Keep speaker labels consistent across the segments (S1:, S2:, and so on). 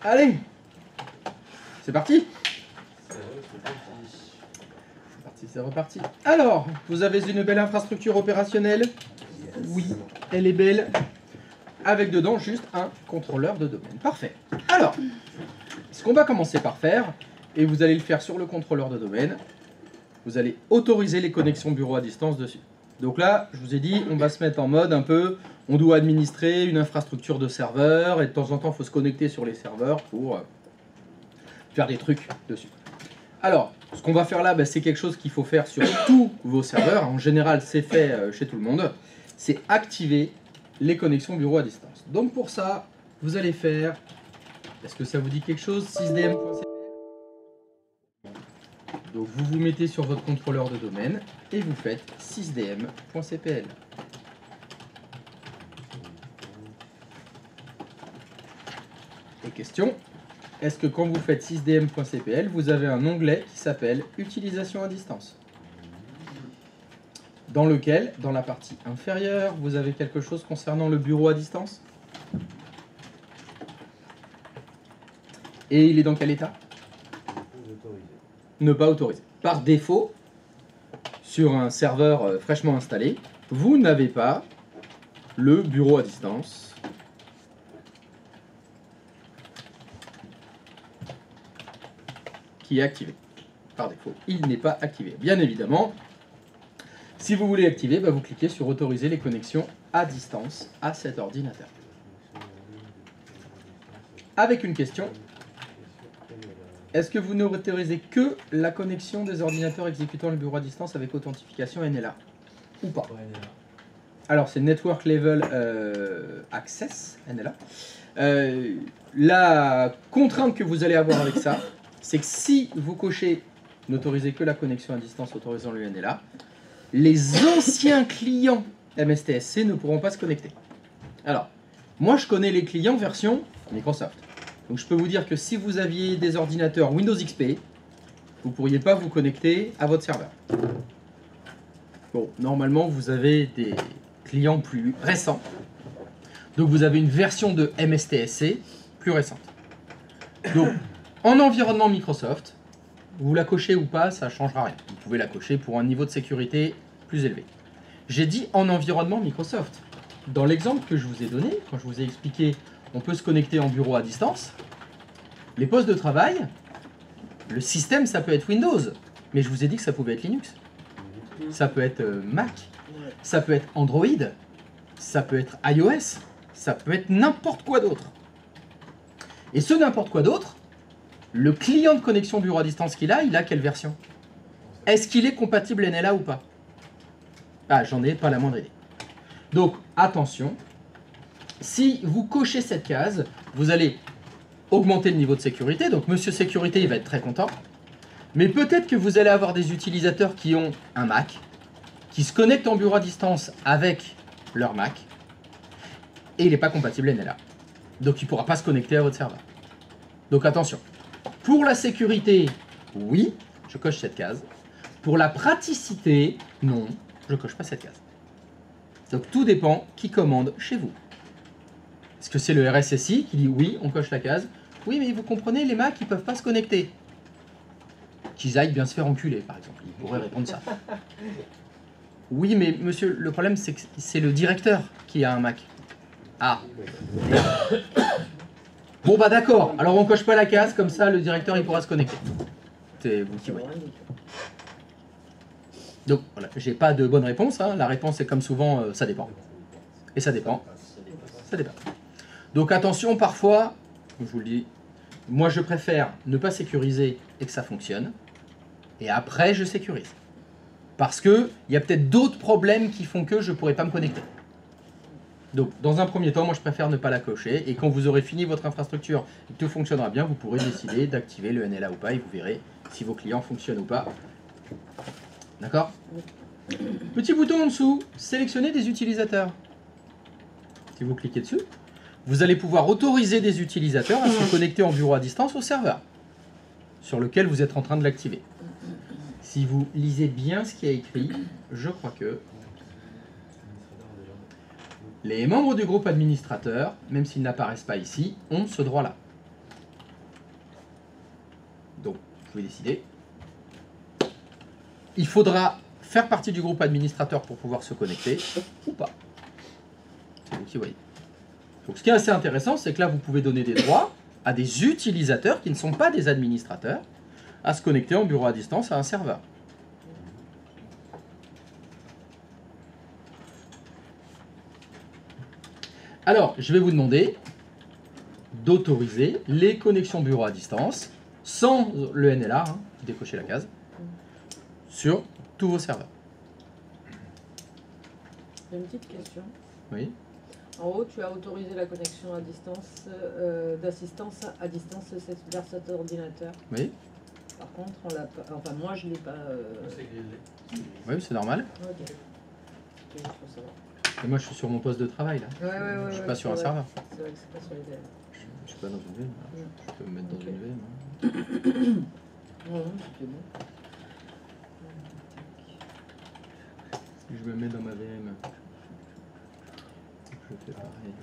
S1: Allez, c'est parti. C'est reparti. Alors, vous avez une belle infrastructure opérationnelle? Oui, elle est belle. Avec dedans juste un contrôleur de domaine. Parfait. Alors, ce qu'on va commencer par faire, et vous allez le faire sur le contrôleur de domaine, vous allez autoriser les connexions bureau à distance dessus. Donc là, je vous ai dit, on va se mettre en mode un peu, on doit administrer une infrastructure de serveurs, et de temps en temps, il faut se connecter sur les serveurs pour faire des trucs dessus. Alors, ce qu'on va faire là, c'est quelque chose qu'il faut faire sur tous vos serveurs. En général, c'est fait chez tout le monde. C'est activer les connexions bureau à distance. Donc pour ça, vous allez faire... Est-ce que ça vous dit quelque chose? 6dm.cpl. Donc vous vous mettez sur votre contrôleur de domaine et vous faites 6dm.cpl. Et question, est-ce que quand vous faites 6dm.cpl, vous avez un onglet qui s'appelle Utilisation à distance, dans lequel, dans la partie inférieure, vous avez quelque chose concernant le bureau à distance? Et il est dans quel état? Ne pas autoriser. Par défaut, sur un serveur fraîchement installé, vous n'avez pas le bureau à distance qui est activé. Par défaut, il n'est pas activé. Bien évidemment, si vous voulez activer, vous cliquez sur autoriser les connexions à distance à cet ordinateur. Avec une question, est-ce que vous n'autorisez que la connexion des ordinateurs exécutant le bureau à distance avec authentification NLA ou pas? Alors c'est Network Level Access, NLA. La contrainte que vous allez avoir avec ça, c'est que si vous cochez n'autorisez que la connexion à distance autorisant le NLA, les anciens clients MSTSC ne pourront pas se connecter. Alors, moi je connais les clients version Microsoft. Donc je peux vous dire que si vous aviez des ordinateurs Windows XP, vous ne pourriez pas vous connecter à votre serveur. Bon, normalement vous avez des clients plus récents. Donc vous avez une version de MSTSC plus récente. Donc en environnement Microsoft, vous la cochez ou pas, ça ne changera rien. Vous pouvez la cocher pour un niveau de sécurité plus élevé. J'ai dit en environnement Microsoft. Dans l'exemple que je vous ai donné, quand je vous ai expliqué on peut se connecter en bureau à distance, les postes de travail, le système ça peut être Windows, mais je vous ai dit que ça pouvait être Linux. Ça peut être Mac, ça peut être Android, ça peut être iOS, ça peut être n'importe quoi d'autre. Et ce n'importe quoi d'autre, le client de connexion bureau à distance qu'il a, il a quelle version? Est-ce qu'il est compatible NLA ou pas? Ah, j'en ai pas la moindre idée. Donc, attention, si vous cochez cette case, vous allez augmenter le niveau de sécurité. Donc, monsieur sécurité, il va être très content. Mais peut-être que vous allez avoir des utilisateurs qui ont un Mac, qui se connectent en bureau à distance avec leur Mac, et il n'est pas compatible NLA. Donc, il ne pourra pas se connecter à votre serveur. Donc, attention. Pour la sécurité, oui, je coche cette case. Pour la praticité, non, je coche pas cette case. Donc, tout dépend qui commande chez vous. Est-ce que c'est le RSSI qui dit oui, on coche la case? Oui, mais vous comprenez, les Macs, ils peuvent pas se connecter. Qu'ils aillent bien se faire enculer, par exemple. Ils pourraient répondre ça. Oui, mais monsieur, le problème, c'est que c'est le directeur qui a un Mac. Ah. Bon, bah d'accord. Alors, on coche pas la case, comme ça, le directeur, il pourra se connecter. C'est vous qui voyez. Donc, voilà, j'ai pas de bonne réponse. Hein. La réponse est comme souvent, ça dépend. Et ça dépend. Ça dépend. Donc attention, parfois, je vous le dis, moi je préfère ne pas sécuriser et que ça fonctionne, et après je sécurise. Parce qu'il y a peut-être d'autres problèmes qui font que je ne pourrai pas me connecter. Donc dans un premier temps, moi je préfère ne pas la cocher, et quand vous aurez fini votre infrastructure et que tout fonctionnera bien, vous pourrez décider d'activer le NLA ou pas, et vous verrez si vos clients fonctionnent ou pas. D'accord? Petit bouton en dessous, sélectionner des utilisateurs. Si vous cliquez dessus, vous allez pouvoir autoriser des utilisateurs à se connecter en bureau à distance au serveur sur lequel vous êtes en train de l'activer. Si vous lisez bien ce qui est écrit, je crois que les membres du groupe administrateur, même s'ils n'apparaissent pas ici, ont ce droit-là. pouvez décider. Il faudra faire partie du groupe administrateur pour pouvoir se connecter, ou pas. C'est vous qui voyez. Donc ce qui est assez intéressant, c'est que là, vous pouvez donner des droits à des utilisateurs qui ne sont pas des administrateurs à se connecter en bureau à distance à un serveur. Alors, je vais vous demander d'autoriser les connexions bureau à distance sans le NLA, hein, décochez la case, sur tous vos serveurs.
S2: J'ai une petite question.
S1: Oui.
S2: En haut, tu as autorisé la connexion à distance, d'assistance à distance vers cet ordinateur.
S1: Oui.
S2: Par contre, on l'a pas. Enfin, moi, je l'ai pas.
S1: Oui, c'est normal.
S2: Ok. C'était juste pour savoir.
S1: Et moi, je suis sur mon poste de travail là.
S2: Ouais,
S1: Je suis pas sur un serveur.
S2: C'est vrai que c'est pas sur les VM.
S1: Je suis pas dans une VM. Je peux me mettre dans
S2: Ok.
S1: une VM.
S2: Non, non, c'était bon.
S1: Si je me mets dans ma VM, je fais pareil.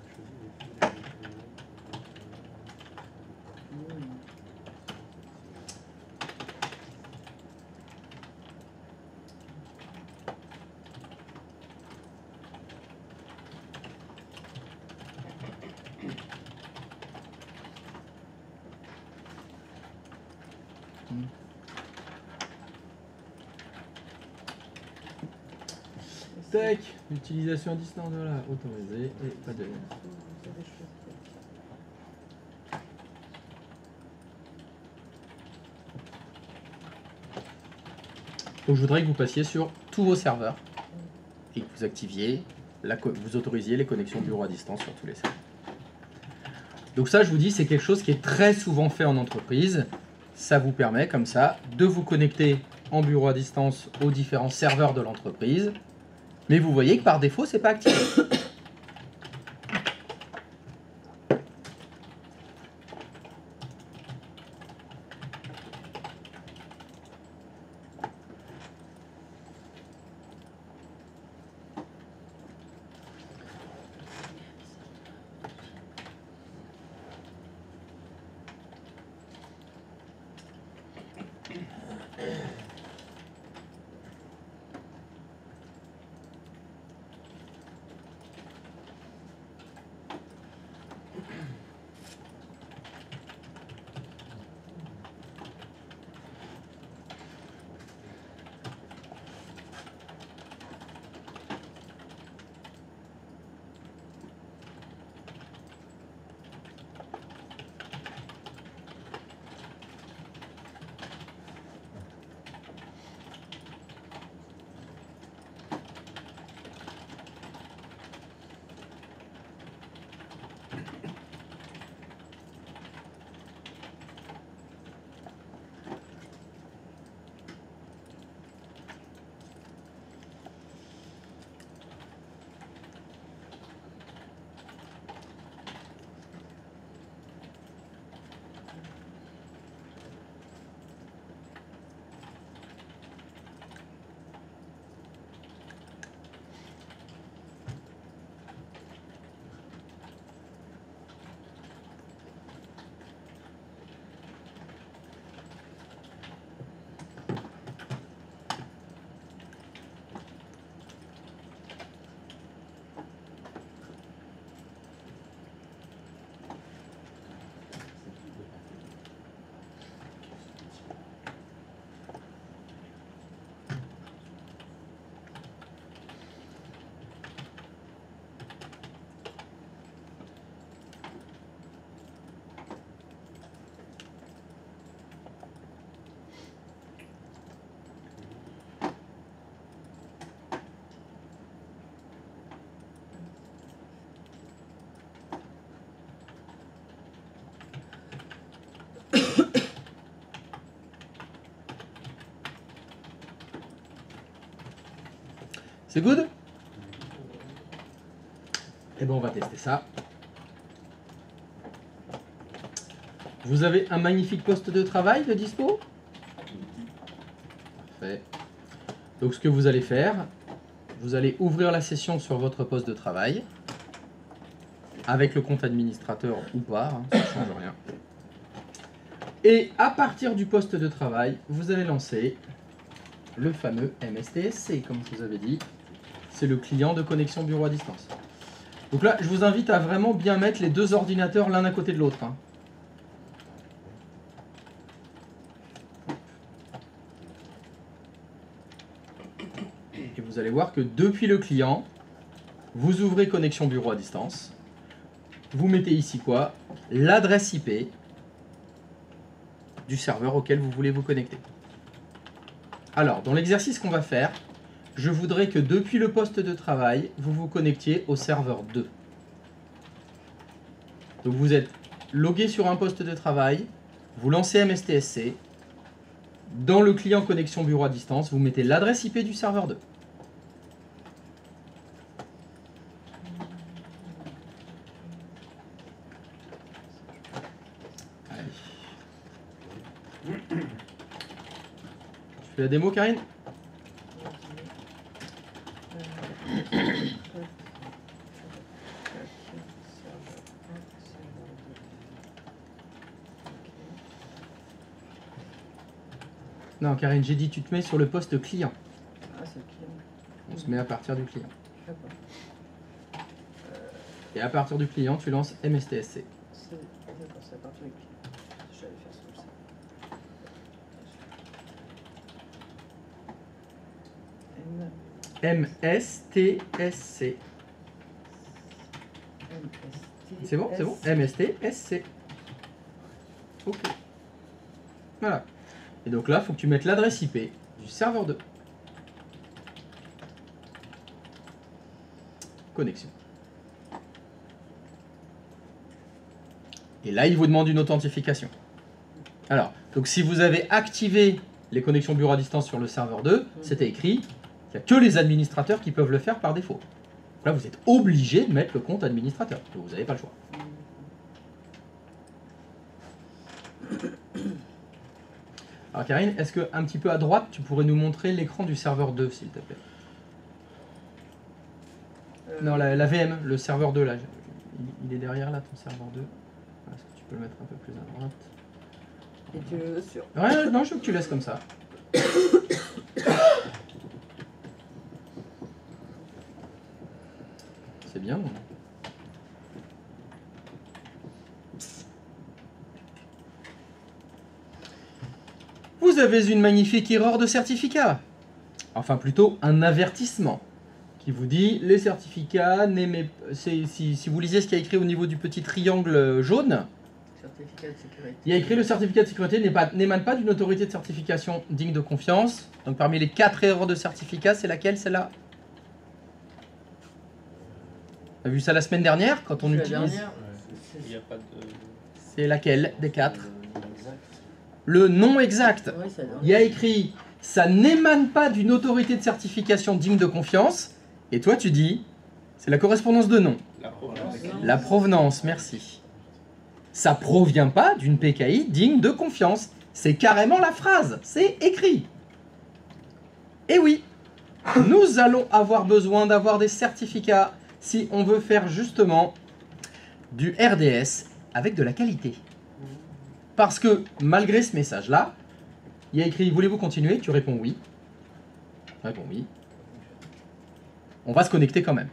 S1: Tac, utilisation à distance, voilà, autorisée et pas de. Donc je voudrais que vous passiez sur tous vos serveurs et que vous activiez, vous autorisiez les connexions bureau à distance sur tous les serveurs. Donc ça, je vous dis, c'est quelque chose qui est très souvent fait en entreprise. Ça vous permet comme ça de vous connecter en bureau à distance aux différents serveurs de l'entreprise. Mais vous voyez que par défaut, c'est pas activé. C'est good? Eh bien, on va tester ça. Vous avez un magnifique poste de travail de dispo? Parfait. Donc, ce que vous allez faire, vous allez ouvrir la session sur votre poste de travail, avec le compte administrateur ou pas, hein, ça ne change rien. Et à partir du poste de travail, vous allez lancer le fameux MSTSC, comme je vous avais dit. C'est le client de connexion bureau à distance. Donc là, je vous invite à vraiment bien mettre les deux ordinateurs l'un à côté de l'autre, hein. Et vous allez voir que depuis le client, vous ouvrez connexion bureau à distance. Vous mettez ici quoi? L'adresse IP du serveur auquel vous voulez vous connecter. Alors, dans l'exercice qu'on va faire, je voudrais que depuis le poste de travail, vous vous connectiez au serveur 2. Donc vous êtes logué sur un poste de travail, vous lancez MSTSC. Dans le client connexion bureau à distance, vous mettez l'adresse IP du serveur 2. Allez. Tu fais la démo, Karine? Non, Karine, j'ai dit tu te mets sur le poste client.
S2: Ah, c'est le client.
S1: On se met à partir du client.
S2: D'accord.
S1: Et à partir du client, tu lances MSTSC.
S2: C'est à partir du client. Je vais aller faire ça comme ça.
S1: MSTSC. C'est bon, c'est bon. MSTSC. Ok. Voilà. Et donc là, il faut que tu mettes l'adresse IP du serveur 2. Connexion. Et là, il vous demande une authentification. Alors, donc si vous avez activé les connexions bureau à distance sur le serveur 2, c'était écrit qu'il n'y a que les administrateurs qui peuvent le faire par défaut. Là, vous êtes obligé de mettre le compte administrateur. Vous n'avez pas le choix. Alors Karine, est-ce que un petit peu à droite, tu pourrais nous montrer l'écran du serveur 2, s'il te plaît? Non, la VM, le serveur 2, là. Il est derrière, là, ton serveur 2. Est-ce que tu peux le mettre un peu plus à droite?
S2: Et tu le veux sur.
S1: Ouais, non, je veux que tu laisses comme ça. C'est bien. Vous avez une magnifique erreur de certificat. Enfin, plutôt un avertissement qui vous dit les certificats n'émettent. Si vous lisez ce qu'il y a écrit au niveau du petit triangle jaune,
S2: Certificat de sécurité.
S1: il y a écrit le certificat de sécurité n'émane pas d'une autorité de certification digne de confiance. Donc parmi les 4 erreurs de certificat, c'est laquelle, celle-là? On a vu ça la semaine dernière quand on
S2: La
S1: utilise.
S2: dernière,
S3: Il n'y a pas de.
S1: C'est laquelle des 4? Le nom exact.
S2: oui, ça
S1: Il y a écrit ça n'émane pas d'une autorité de certification digne de confiance. Et toi tu dis c'est la correspondance de nom.
S3: La provenance.
S1: La provenance, merci. Ça provient pas d'une PKI digne de confiance. C'est carrément la phrase. C'est écrit. Et oui, nous allons avoir besoin d'avoir des certificats si on veut faire justement du RDS avec de la qualité. Parce que malgré ce message-là, il y a écrit « Voulez-vous continuer ?» Tu réponds « Oui ». Tu réponds « Oui ». On va se connecter quand même.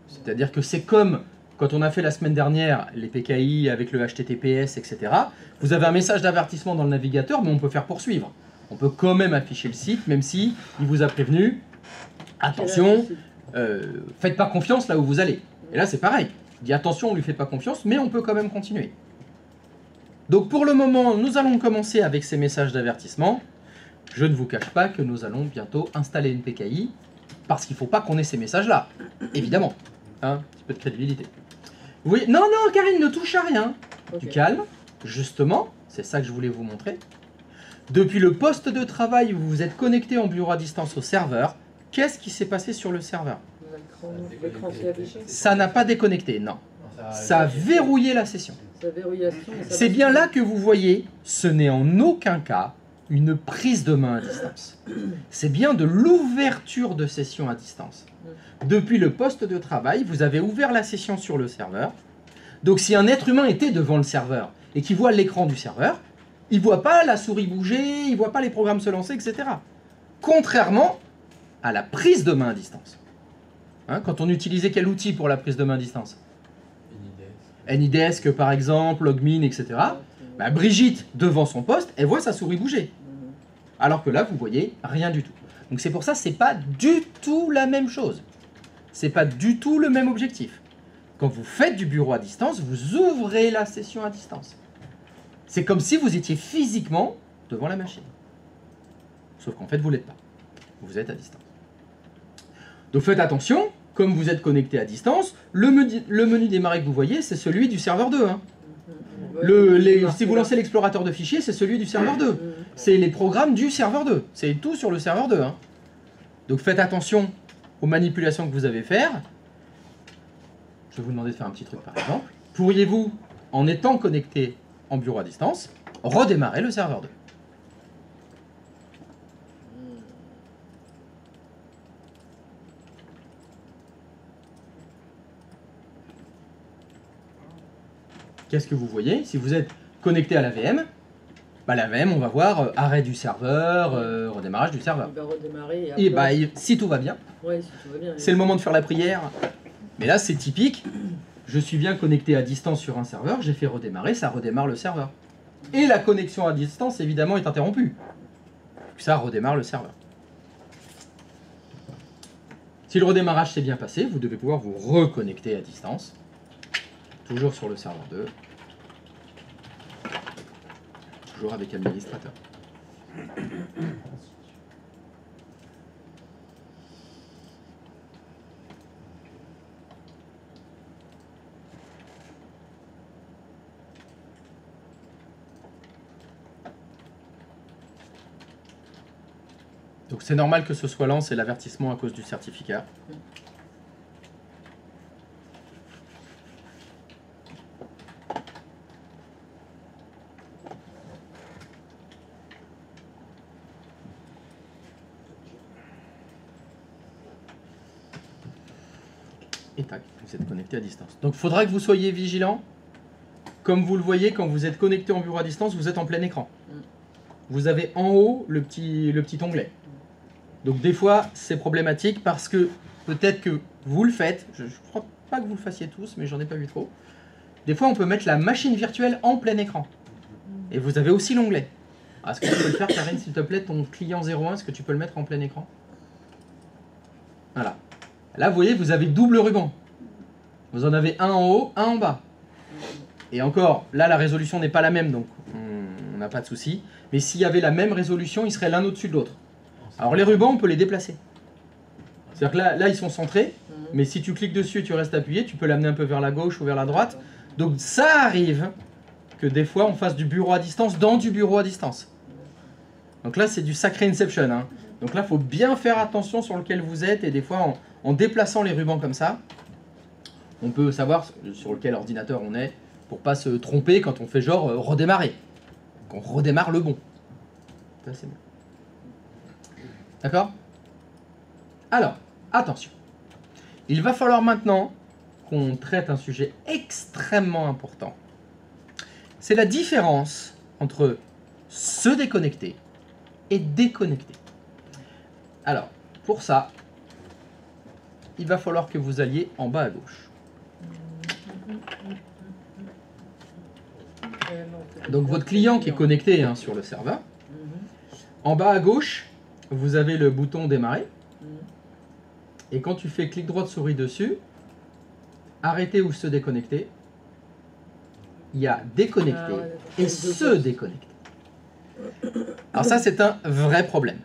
S1: C'est-à-dire que c'est comme quand on a fait la semaine dernière les PKI avec le HTTPS, etc. Vous avez un message d'avertissement dans le navigateur, mais on peut faire poursuivre. On peut quand même afficher le site, même si il vous a prévenu « Attention, faites pas confiance là où vous allez ». Et là, c'est pareil. Il dit « Attention, on lui fait pas confiance, mais on peut quand même continuer ». Donc pour le moment, nous allons commencer avec ces messages d'avertissement. Je ne vous cache pas que nous allons bientôt installer une PKI, parce qu'il ne faut pas qu'on ait ces messages-là, évidemment. Hein, un petit peu de crédibilité. Oui, non, non, Karine, ne touche à rien.
S2: Okay.
S1: Du calme, justement, c'est ça que je voulais vous montrer. Depuis le poste de travail où vous vous êtes connecté en bureau à distance au serveur, qu'est-ce qui s'est passé sur le serveur?
S2: L'écran s'est affiché.
S1: Ça n'a pas déconnecté, non. Ça a verrouillé la session. C'est bien là que vous voyez, ce n'est en aucun cas une prise de main à distance. C'est bien de l'ouverture de session à distance. Depuis le poste de travail, vous avez ouvert la session sur le serveur. Donc si un être humain était devant le serveur et qui voit l'écran du serveur, Il ne voit pas la souris bouger, il ne voit pas les programmes se lancer, etc. Contrairement à la prise de main à distance. Hein, quand on utilisait quel outil pour la prise de main à distance? NIDESC par exemple, Logmin, etc. Bah, Brigitte, devant son poste, elle voit sa souris bouger. Alors que là, vous voyez rien du tout. Donc c'est pour ça que ce n'est pas du tout la même chose. Ce n'est pas du tout le même objectif. Quand vous faites du bureau à distance, vous ouvrez la session à distance. C'est comme si vous étiez physiquement devant la machine. Sauf qu'en fait, vous ne l'êtes pas. Vous êtes à distance. Donc faites attention, comme vous êtes connecté à distance, le menu démarrer que vous voyez, c'est celui du serveur 2. Hein. Si vous lancez l'explorateur de fichiers, c'est celui du serveur 2. C'est les programmes du serveur 2. C'est tout sur le serveur 2. Hein. Donc faites attention aux manipulations que vous avez à faire. Je vais vous demander de faire un petit truc par exemple. Pourriez-vous, en étant connecté en bureau à distance, redémarrer le serveur 2? Qu'est-ce que vous voyez? Si vous êtes connecté à la VM, bah la VM, on va voir arrêt du serveur, redémarrage du serveur.
S2: Il va redémarrer.
S1: Et bah, si tout va bien,
S2: ouais, si tout va bien,
S1: c'est le moment de faire la prière. Mais là, c'est typique. Je suis bien connecté à distance sur un serveur, j'ai fait redémarrer, ça redémarre le serveur. Et la connexion à distance, évidemment, est interrompue. Ça redémarre le serveur. Si le redémarrage s'est bien passé, vous devez pouvoir vous reconnecter à distance. Toujours sur le serveur 2. Toujours avec administrateur. Donc c'est normal que ce soit lent, c'est l'avertissement à cause du certificat. Et tac, vous êtes connecté à distance. Donc il faudra que vous soyez vigilant. Comme vous le voyez, quand vous êtes connecté en bureau à distance, vous êtes en plein écran. Vous avez en haut le petit onglet. Donc des fois, c'est problématique parce que peut-être que vous le faites. Je ne crois pas que vous le fassiez tous, mais j'en ai pas vu trop. Des fois, on peut mettre la machine virtuelle en plein écran. Et vous avez aussi l'onglet. Est-ce que tu peux le faire, Karine, s'il te plaît, ton client 01, est-ce que tu peux le mettre en plein écran? Voilà. Là, vous voyez, vous avez double ruban. Vous en avez un en haut, un en bas. Et encore, là, la résolution n'est pas la même, donc on n'a pas de souci. Mais s'il y avait la même résolution, ils seraient l'un au-dessus de l'autre. Alors les rubans, on peut les déplacer. C'est-à-dire que là, ils sont centrés, mais si tu cliques dessus et tu restes appuyé, tu peux l'amener un peu vers la gauche ou vers la droite. Donc ça arrive que des fois, on fasse du bureau à distance dans du bureau à distance. Donc là, c'est du sacré Inception. Hein. Donc là, il faut bien faire attention sur lequel vous êtes, et des fois, en déplaçant les rubans comme ça, on peut savoir sur lequel ordinateur on est, pour pas se tromper quand on fait genre redémarrer. On redémarre le bon. Ça, c'est bon. D'accord? Alors, attention. Il va falloir maintenant qu'on traite un sujet extrêmement important. C'est la différence entre se déconnecter et déconnecter. Alors, pour ça, il va falloir que vous alliez en bas à gauche. Donc votre client qui est connecté sur le serveur, en bas à gauche, vous avez le bouton démarrer. Et quand tu fais clic droit de souris dessus, arrêter ou se déconnecter, il y a déconnecter et se déconnecter. Alors ça, c'est un vrai problème.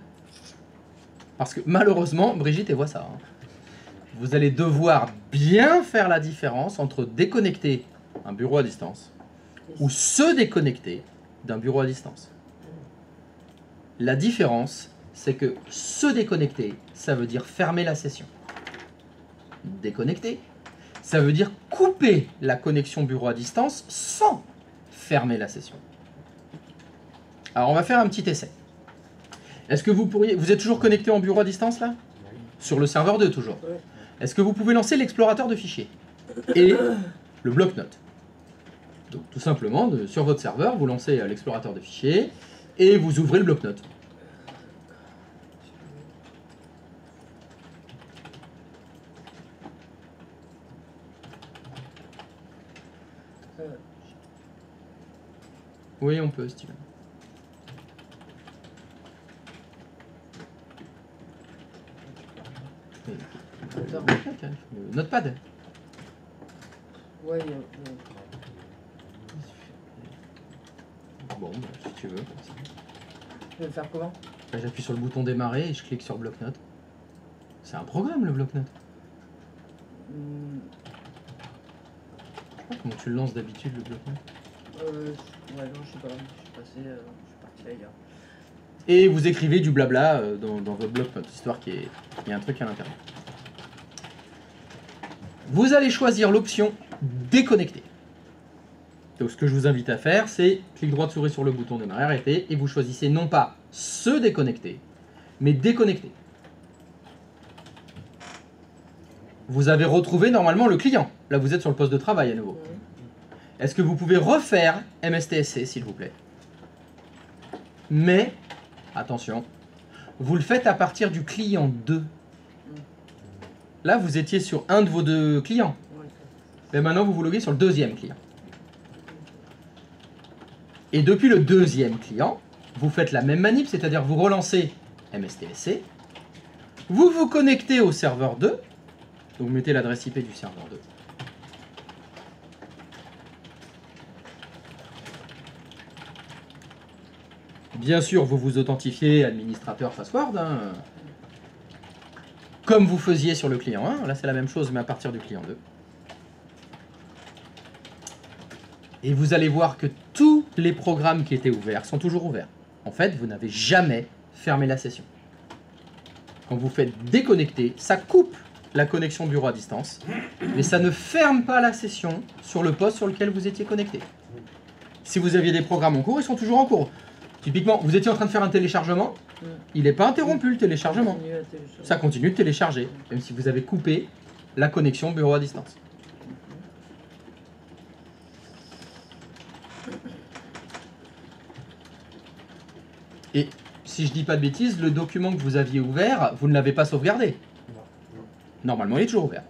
S1: Parce que malheureusement, Brigitte, elle voit ça. Hein. Vous allez devoir bien faire la différence entre déconnecter un bureau à distance ou se déconnecter d'un bureau à distance. La différence, c'est que se déconnecter, ça veut dire fermer la session. Déconnecter, ça veut dire couper la connexion bureau à distance sans fermer la session. Alors on va faire un petit essai. Est-ce que vous êtes toujours connecté en bureau à distance là? Sur le serveur 2 toujours. Est-ce que vous pouvez lancer l'explorateur de fichiers et le bloc-notes? Donc tout simplement, sur votre serveur, vous lancez l'explorateur de fichiers et vous ouvrez le bloc-notes. Oui, on peut, Steven. Notepad.
S2: Ouais,
S1: Bon, bah, si tu veux.
S2: tu veux le faire comment?
S1: Là, j'appuie sur le bouton démarrer et je clique sur bloc-notes. C'est un programme, le bloc-notes. Je sais pas comment tu le lances d'habitude, le bloc-notes.
S2: Ouais, non, je sais pas. Je suis parti ailleurs.
S1: Et vous écrivez du blabla dans votre bloc-notes, histoire qu'il y ait un truc à l'intérieur. Vous allez choisir l'option déconnecter. Donc ce que je vous invite à faire, c'est clic droit de souris sur le bouton démarrer, arrêter, et vous choisissez non pas se déconnecter, mais déconnecter. Vous avez retrouvé normalement le client. Là, vous êtes sur le poste de travail à nouveau. Est-ce que vous pouvez refaire MSTSC, s'il vous plaît? Mais, attention, vous le faites à partir du client 2. Là, vous étiez sur un de vos deux clients. Mais maintenant, vous vous loguez sur le deuxième client. Et depuis le deuxième client, vous faites la même manip, c'est-à-dire vous relancez MSTSC, vous vous connectez au serveur 2, donc vous mettez l'adresse IP du serveur 2. Bien sûr, vous vous authentifiez administrateur password, hein, comme vous faisiez sur le client 1. Là, c'est la même chose, mais à partir du client 2. Et vous allez voir que tous les programmes qui étaient ouverts sont toujours ouverts. En fait, vous n'avez jamais fermé la session. Quand vous faites déconnecter, ça coupe la connexion bureau à distance, mais ça ne ferme pas la session sur le poste sur lequel vous étiez connecté. Si vous aviez des programmes en cours, ils sont toujours en cours. Typiquement, vous étiez en train de faire un téléchargement, il n'est pas interrompu le téléchargement. Ça continue de télécharger, même si vous avez coupé la connexion bureau à distance. Et si je dis pas de bêtises, le document que vous aviez ouvert, vous ne l'avez pas sauvegardé. Normalement, il est toujours ouvert.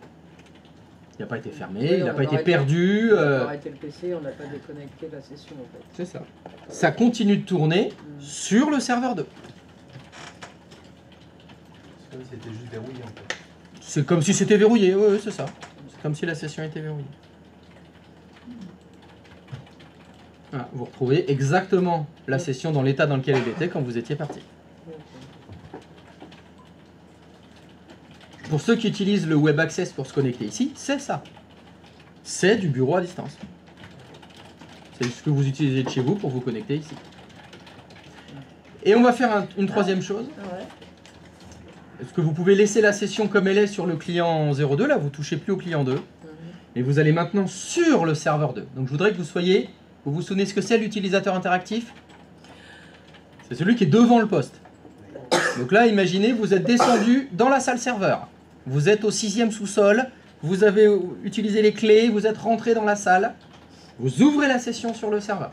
S1: Il n'a pas été fermé,
S2: Oui,
S1: il n'a pas été
S2: arrêté,
S1: perdu.
S2: On a arrêté le PC, on n'a pas déconnecté la session en fait.
S1: C'est ça. Ça continue de tourner sur le serveur 2.
S3: C'est comme si c'était juste verrouillé en fait.
S1: C'est comme si c'était verrouillé, oui, c'est ça. C'est comme si la session était verrouillée. Voilà, vous retrouvez exactement la session dans l'état dans lequel elle était quand vous étiez parti. Pour ceux qui utilisent le Web Access pour se connecter ici, c'est ça. C'est du bureau à distance. C'est ce que vous utilisez de chez vous pour vous connecter ici. Et on va faire une troisième chose. Est-ce que vous pouvez laisser la session comme elle est sur le client 02, là vous touchez plus au client 2. Et vous allez maintenant sur le serveur 2. Donc je voudrais que vous soyez, vous vous souvenez ce que c'est l'utilisateur interactif? C'est celui qui est devant le poste. Donc là, imaginez, vous êtes descendu dans la salle serveur. Vous êtes au 6e sous-sol, vous avez utilisé les clés, vous êtes rentré dans la salle. Vous ouvrez la session sur le serveur.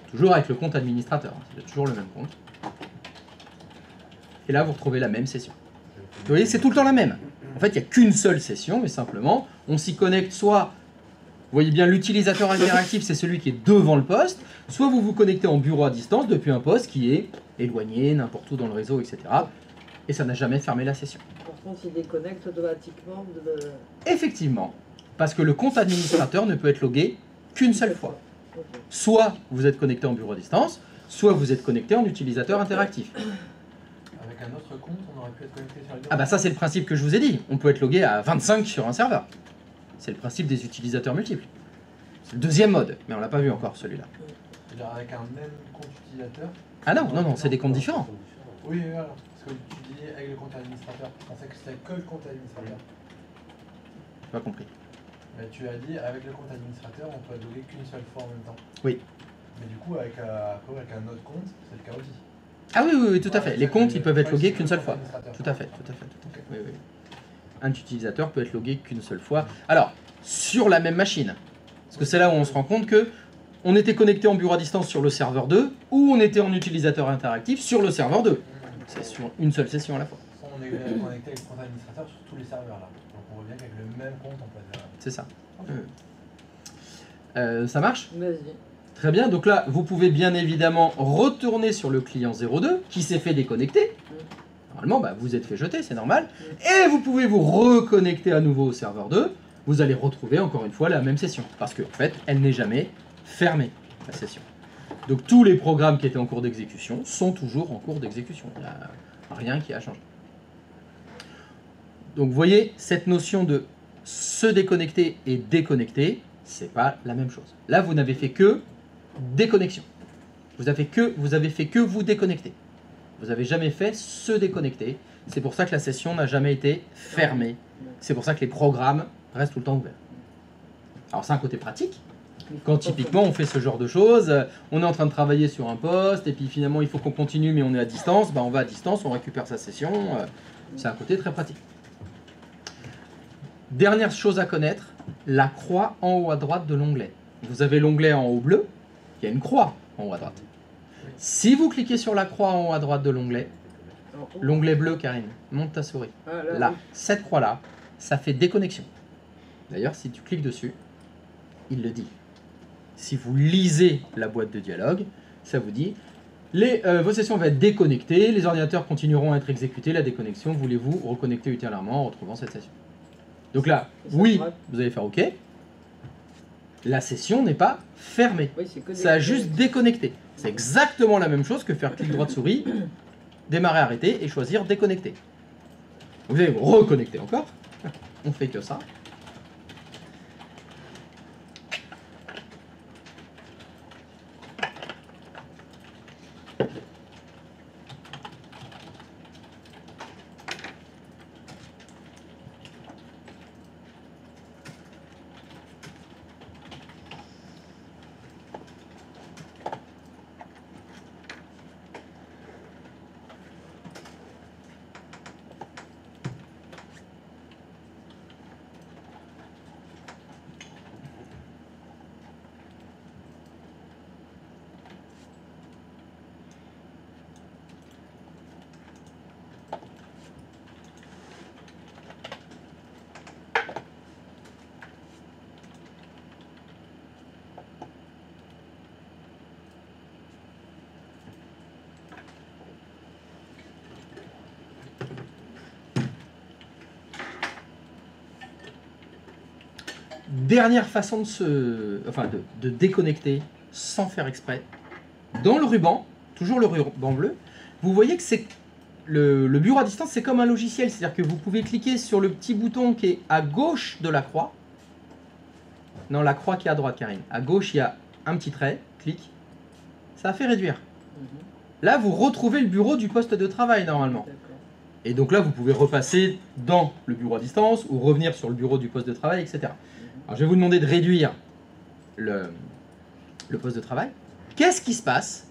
S1: Toujours avec le compte administrateur, c'est toujours le même compte. Et là, vous retrouvez la même session. Vous voyez, c'est tout le temps la même. En fait, il n'y a qu'une seule session, mais simplement, on s'y connecte soit, vous voyez bien, l'utilisateur interactif, c'est celui qui est devant le poste, soit vous vous connectez en bureau à distance depuis un poste qui est éloigné, n'importe où dans le réseau, etc. Et ça n'a jamais fermé la session.
S2: Par contre, il déconnecte automatiquement de...
S1: Effectivement, parce que le compte administrateur ne peut être logué qu'une seule fois.
S2: Okay.
S1: Soit vous êtes connecté en bureau à distance, soit vous êtes connecté en utilisateur interactif.
S3: Avec un autre compte, on aurait pu être connecté sur les deux.
S1: Ah bah ça c'est le principe que je vous ai dit. On peut être logué à 25 sur un serveur. C'est le principe des utilisateurs multiples. C'est le deuxième mode, mais on l'a pas vu encore celui-là.
S3: C'est-à-dire avec un même compte utilisateur.
S1: Ah non, non, non, c'est des comptes différents.
S3: Oui, voilà. Parce que tu disais avec le compte administrateur. Je pensais que c'était que le compte administrateur.
S1: J'ai pas compris.
S3: Mais tu as dit avec le compte administrateur, on peut loguer qu'une seule fois en même temps.
S1: Oui.
S3: Mais du coup, avec un autre compte, c'est le cas aussi.
S1: Ah oui, oui, oui, tout à fait. Les comptes, ils peuvent être logués qu'une seule fois.
S3: Administrateur.
S1: Tout à fait, tout à fait, tout à fait. Oui, oui. Un utilisateur peut être logué qu'une seule fois. Alors, sur la même machine. Parce que c'est là où on se rend compte que on était connecté en bureau à distance sur le serveur 2 ou on était en utilisateur interactif sur le serveur 2. C'est sur une seule session à la fois.
S3: On est connecté avec le compte administrateur sur tous les serveurs là. Donc on voit bien qu'avec le même compte on peut faire.
S1: C'est ça.
S3: Ok.
S1: Ça marche?
S2: Vas-y.
S1: Très bien, donc là, vous pouvez bien évidemment retourner sur le client 02 qui s'est fait déconnecter. Normalement, bah, vous êtes fait jeter, c'est normal. Et vous pouvez vous reconnecter à nouveau au serveur 2. Vous allez retrouver encore une fois la même session. Parce qu'en fait, elle n'est jamais fermée, la session. Donc tous les programmes qui étaient en cours d'exécution sont toujours en cours d'exécution. Il n'y a rien qui a changé. Donc vous voyez, cette notion de se déconnecter et déconnecter, c'est pas la même chose. Là, vous n'avez fait que déconnexion. Vous avez fait que vous déconnecter. Vous n'avez jamais fait se déconnecter. C'est pour ça que la session n'a jamais été fermée. C'est pour ça que les programmes restent tout le temps ouverts. Alors c'est un côté pratique. Quand typiquement on fait ce genre de choses, on est en train de travailler sur un poste et puis finalement il faut qu'on continue mais on est à distance, bah on va à distance, on récupère sa session. C'est un côté très pratique. Dernière chose à connaître, la croix en haut à droite de l'onglet. Vous avez l'onglet en haut bleu, il y a une croix en haut à droite. Si vous cliquez sur la croix en haut à droite de l'onglet, l'onglet bleu, Karine, monte ta souris. Là, cette croix-là, ça fait déconnexion. D'ailleurs, si tu cliques dessus, il le dit. Si vous lisez la boîte de dialogue, ça vous dit vos sessions vont être déconnectées, les ordinateurs continueront à être exécutés, la déconnexion, voulez-vous reconnecter ultérieurement en retrouvant cette session. Donc là, oui, vous allez faire OK. La session n'est pas fermée. Oui, ça a juste déconnecté. C'est exactement la même chose que faire clic droit de souris, démarrer, arrêter et choisir déconnecter. Vous allez vous reconnecter encore. On fait que ça. Dernière façon de déconnecter sans faire exprès. Dans le ruban, toujours le ruban bleu, vous voyez que c'est le bureau à distance, c'est comme un logiciel. C'est-à-dire que vous pouvez cliquer sur le petit bouton qui est à gauche de la croix. Non, la croix qui est à droite, Karine. À gauche, il y a un petit trait. Clique. Ça a fait réduire. Là, vous retrouvez le bureau du poste de travail, normalement. Et donc là, vous pouvez repasser dans le bureau à distance ou revenir sur le bureau du poste de travail, etc. Alors, je vais vous demander de réduire le poste de travail. Qu'est-ce qui se passe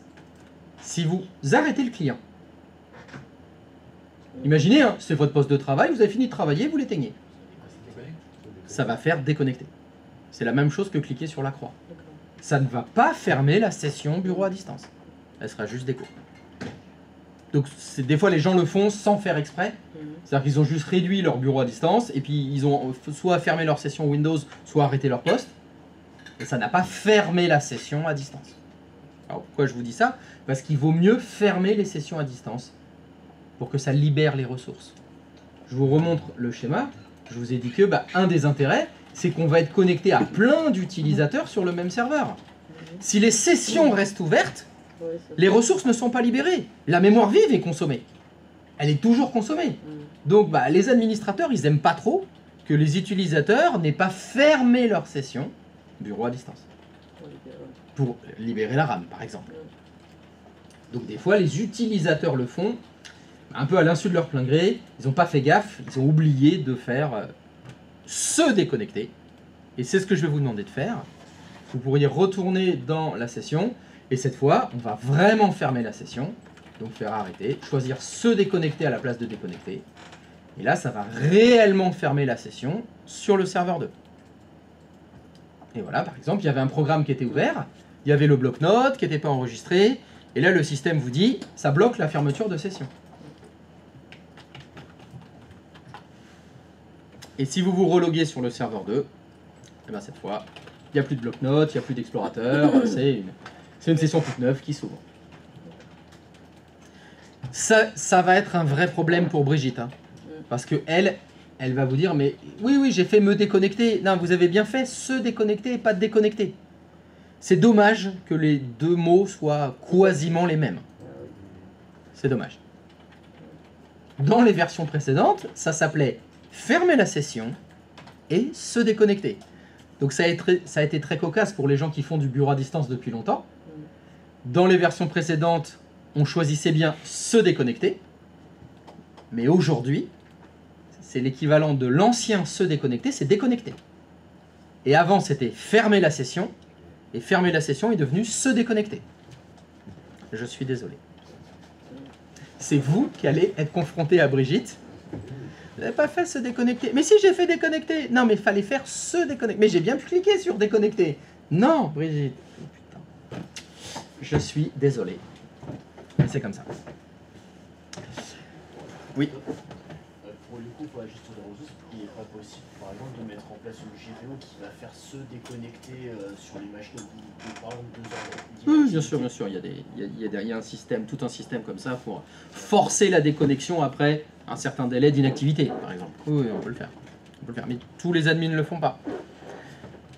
S1: si vous arrêtez le client? Imaginez, hein, c'est votre poste de travail, vous avez fini de travailler, vous l'éteignez. Ça va faire déconnecter. C'est la même chose que cliquer sur la croix. Ça ne va pas fermer la session bureau à distance. Elle sera juste déco. Donc des fois les gens le font sans faire exprès. C'est-à-dire qu'ils ont juste réduit leur bureau à distance et puis ils ont soit fermé leur session Windows, soit arrêté leur poste. Et ça n'a pas fermé la session à distance. Alors pourquoi je vous dis ça? Parce qu'il vaut mieux fermer les sessions à distance pour que ça libère les ressources. Je vous remontre le schéma. Je vous ai dit que un des intérêts, c'est qu'on va être connecté à plein d'utilisateurs sur le même serveur. Si les sessions restent ouvertes, les ressources ne sont pas libérées. La mémoire vive est consommée. Elle est toujours consommée. Donc les administrateurs, ils n'aiment pas trop que les utilisateurs n'aient pas fermé leur session bureau à distance. Pour libérer la RAM, par exemple. Donc des fois, les utilisateurs le font un peu à l'insu de leur plein gré. Ils n'ont pas fait gaffe, ils ont oublié de faire se déconnecter. Et c'est ce que je vais vous demander de faire. Vous pourriez retourner dans la session. Et cette fois, on va vraiment fermer la session. Donc faire arrêter, choisir se déconnecter à la place de déconnecter. Et là, ça va réellement fermer la session sur le serveur 2. Et voilà, par exemple, il y avait un programme qui était ouvert, il y avait le bloc-notes qui n'était pas enregistré, et là le système vous dit, ça bloque la fermeture de session. Et si vous vous reloguez sur le serveur 2, et bien cette fois, il n'y a plus de bloc-notes, il n'y a plus d'explorateur, c'est une session toute neuve qui s'ouvre. Ça va être un vrai problème pour Brigitte, hein, parce que elle va vous dire, mais oui, j'ai fait me déconnecter. Non, vous avez bien fait se déconnecter et pas déconnecter. C'est dommage que les deux mots soient quasiment les mêmes. C'est dommage. Dans les versions précédentes, ça s'appelait fermer la session et se déconnecter. Donc ça a été très cocasse pour les gens qui font du bureau à distance depuis longtemps. Dans les versions précédentes, on choisissait bien se déconnecter. Mais aujourd'hui, c'est l'équivalent de l'ancien se déconnecter, c'est déconnecter. Et avant, c'était fermer la session. Et fermer la session est devenu se déconnecter. Je suis désolé. C'est vous qui allez être confronté à Brigitte. Vous n'avez pas fait se déconnecter. Mais si, j'ai fait déconnecter. Non, mais il fallait faire se déconnecter. Mais j'ai bien cliqué sur déconnecter. Non, Brigitte. Oh, putain. Je suis désolé. Mais c'est comme ça. Oui.
S4: Pour le coup, pour la gestion des ressources, il n'est pas possible, par exemple, de mettre en place une GPO qui va faire se déconnecter sur les machines au bout de, par exemple, 2 heures.
S1: Oui, bien sûr. Il y a un système, tout un système comme ça pour forcer la déconnexion après un certain délai d'inactivité, par exemple. Oui, on peut le faire. Mais tous les admins ne le font pas.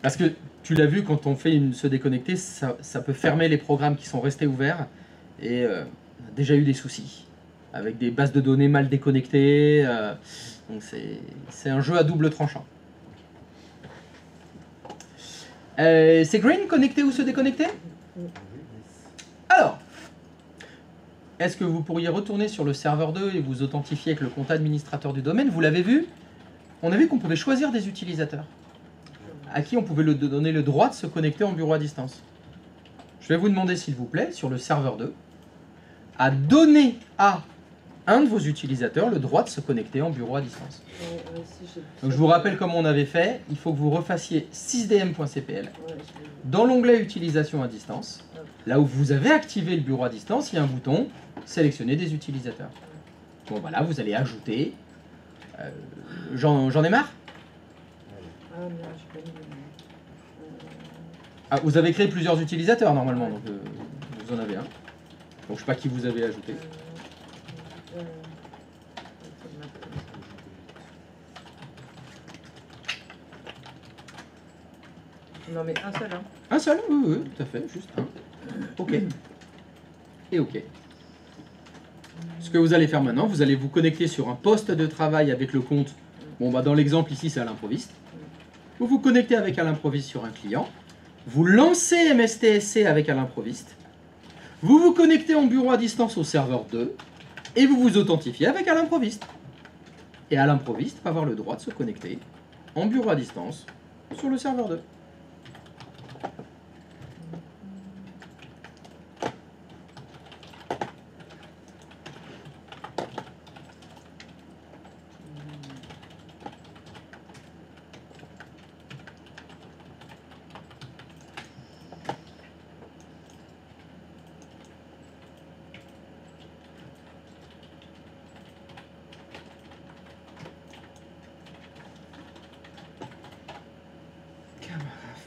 S1: Parce que tu l'as vu, quand on fait se déconnecter, ça peut fermer les programmes qui sont restés ouverts. Et on a déjà eu des soucis avec des bases de données mal déconnectées. Donc c'est un jeu à double tranchant. C'est Green, connecter ou se déconnecter? Alors, est-ce que vous pourriez retourner sur le serveur 2 et vous authentifier avec le compte administrateur du domaine? Vous l'avez vu? On a vu qu'on pouvait choisir des utilisateurs à qui on pouvait donner le droit de se connecter en bureau à distance. Je vais vous demander, s'il vous plaît, sur le serveur 2, à donner à un de vos utilisateurs le droit de se connecter en bureau à distance. Donc je vous rappelle comment on avait fait. Il faut que vous refassiez sysdm.cpl. Dans l'onglet utilisation à distance, là où vous avez activé le bureau à distance, il y a un bouton sélectionner des utilisateurs. Bon voilà, vous allez ajouter. J'en ai marre. Ah, vous avez créé plusieurs utilisateurs normalement, donc vous en avez un. Donc je sais pas qui vous avez ajouté.
S2: Non mais un seul, hein.
S1: Un seul? Oui, tout à fait, juste un. Ok. Et ok. Ce que vous allez faire maintenant, vous allez vous connecter sur un poste de travail avec le compte. Bon, bah dans l'exemple ici, c'est à l'improviste. Vous vous connectez avec à l'improviste sur un client. Vous lancez MSTSC avec à l'improviste. Vous vous connectez en bureau à distance au serveur 2. Et vous vous authentifiez avec à l'improviste. Et à l'improviste va avoir le droit de se connecter en bureau à distance sur le serveur 2.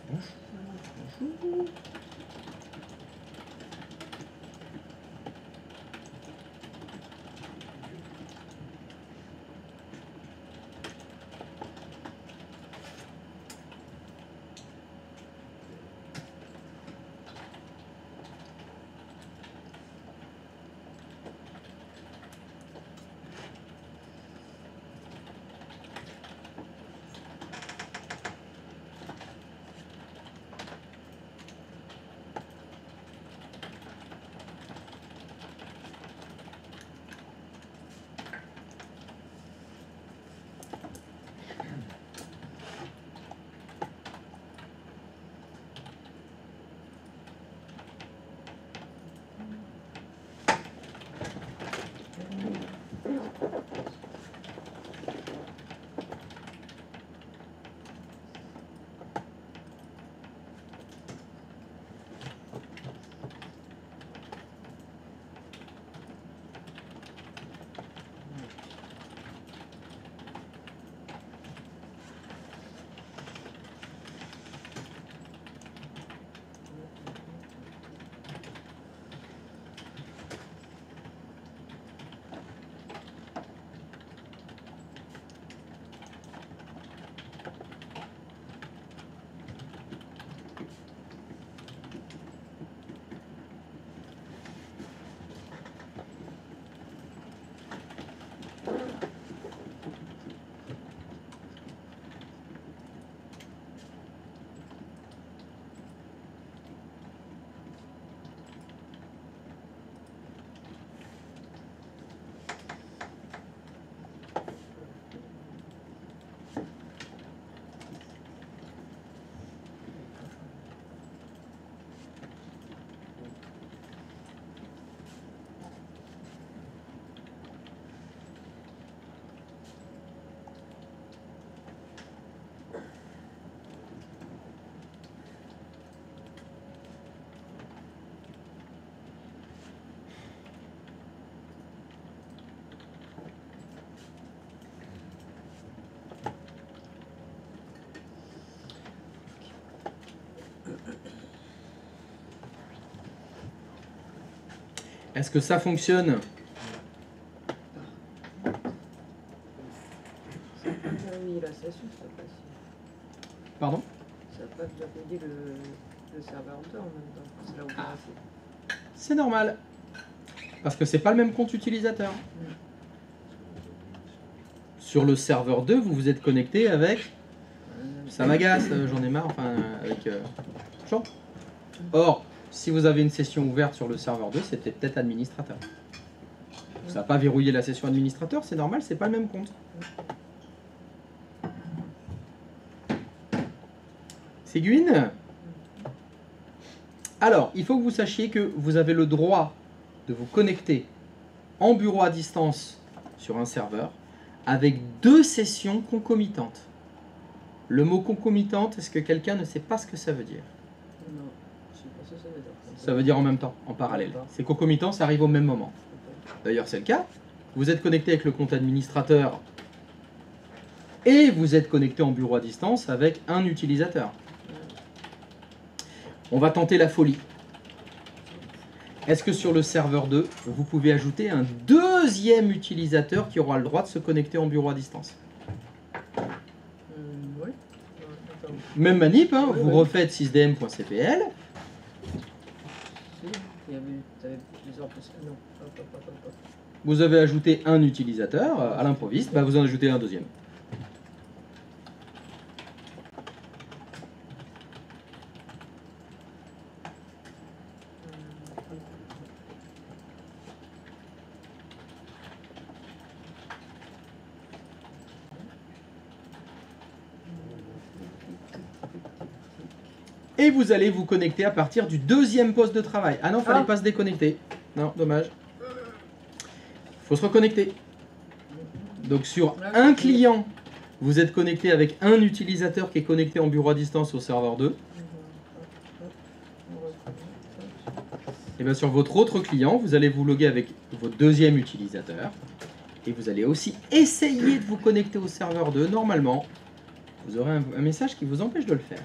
S1: Bonjour. Est-ce que ça fonctionne?
S2: Ah oui, la session, ça passe.
S1: Pardon?
S2: Ça n'a pas déjà payé le serveur 2 en même temps. C'est là où on a fait.
S1: C'est normal. Parce que c'est pas le même compte utilisateur. Sur le serveur 2, vous vous êtes connecté avec... Ça m'agace, j'en ai marre, enfin, avec Jean. Or, si vous avez une session ouverte sur le serveur 2, c'était peut-être administrateur. Ça n'a pas verrouillé la session administrateur, c'est normal, c'est pas le même compte. Séguine. Alors, il faut que vous sachiez que vous avez le droit de vous connecter en bureau à distance sur un serveur avec 2 sessions concomitantes. Le mot concomitante, est-ce que quelqu'un ne sait pas ce que ça veut dire?
S2: Non, je sais pas ce que ça veut dire.
S1: Ça veut dire en même temps, en parallèle. C'est concomitant, ça arrive au même moment. D'ailleurs, c'est le cas. Vous êtes connecté avec le compte administrateur et vous êtes connecté en bureau à distance avec un utilisateur. On va tenter la folie. Est-ce que sur le serveur 2, vous pouvez ajouter un deuxième utilisateur qui aura le droit de se connecter en bureau à distance?
S2: Oui.
S1: Même manip, hein,
S2: Oui,
S1: vous
S2: oui.
S1: refaites sysdm.cpl.
S2: Si, t'avais plusieurs possibles. Non, hop.
S1: Vous avez ajouté un utilisateur à l'improviste, bah vous en ajoutez un deuxième. Et vous allez vous connecter à partir du deuxième poste de travail. Ah non, fallait pas se déconnecter. Non, dommage. Faut se reconnecter. Donc sur un client, vous êtes connecté avec un utilisateur qui est connecté en bureau à distance au serveur 2. Et bien sur votre autre client, vous allez vous loguer avec votre deuxième utilisateur. Et vous allez aussi essayer de vous connecter au serveur 2. Normalement, vous aurez un message qui vous empêche de le faire.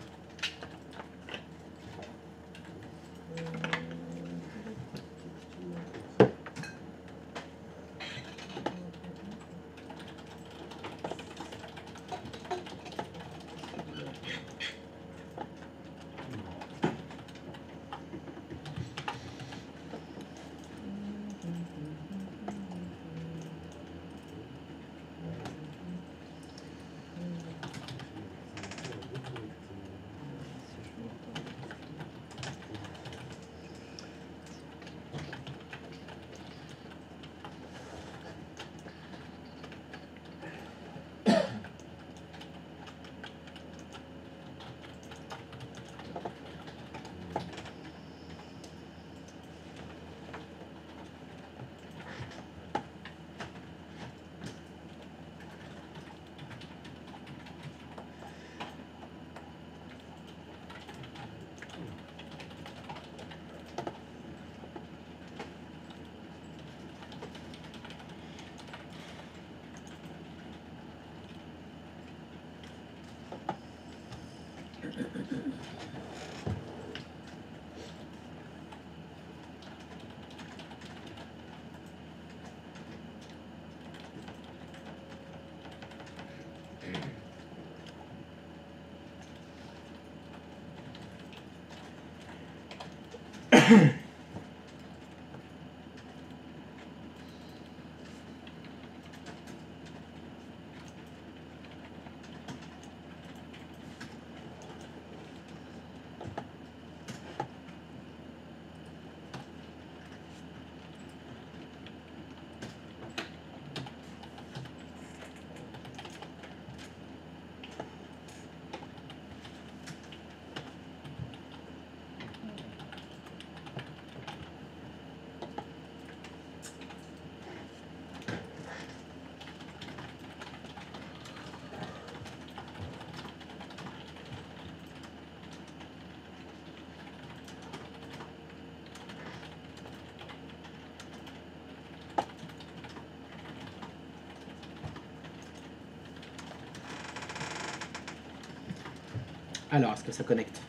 S1: Alors, est-ce que ça connecte?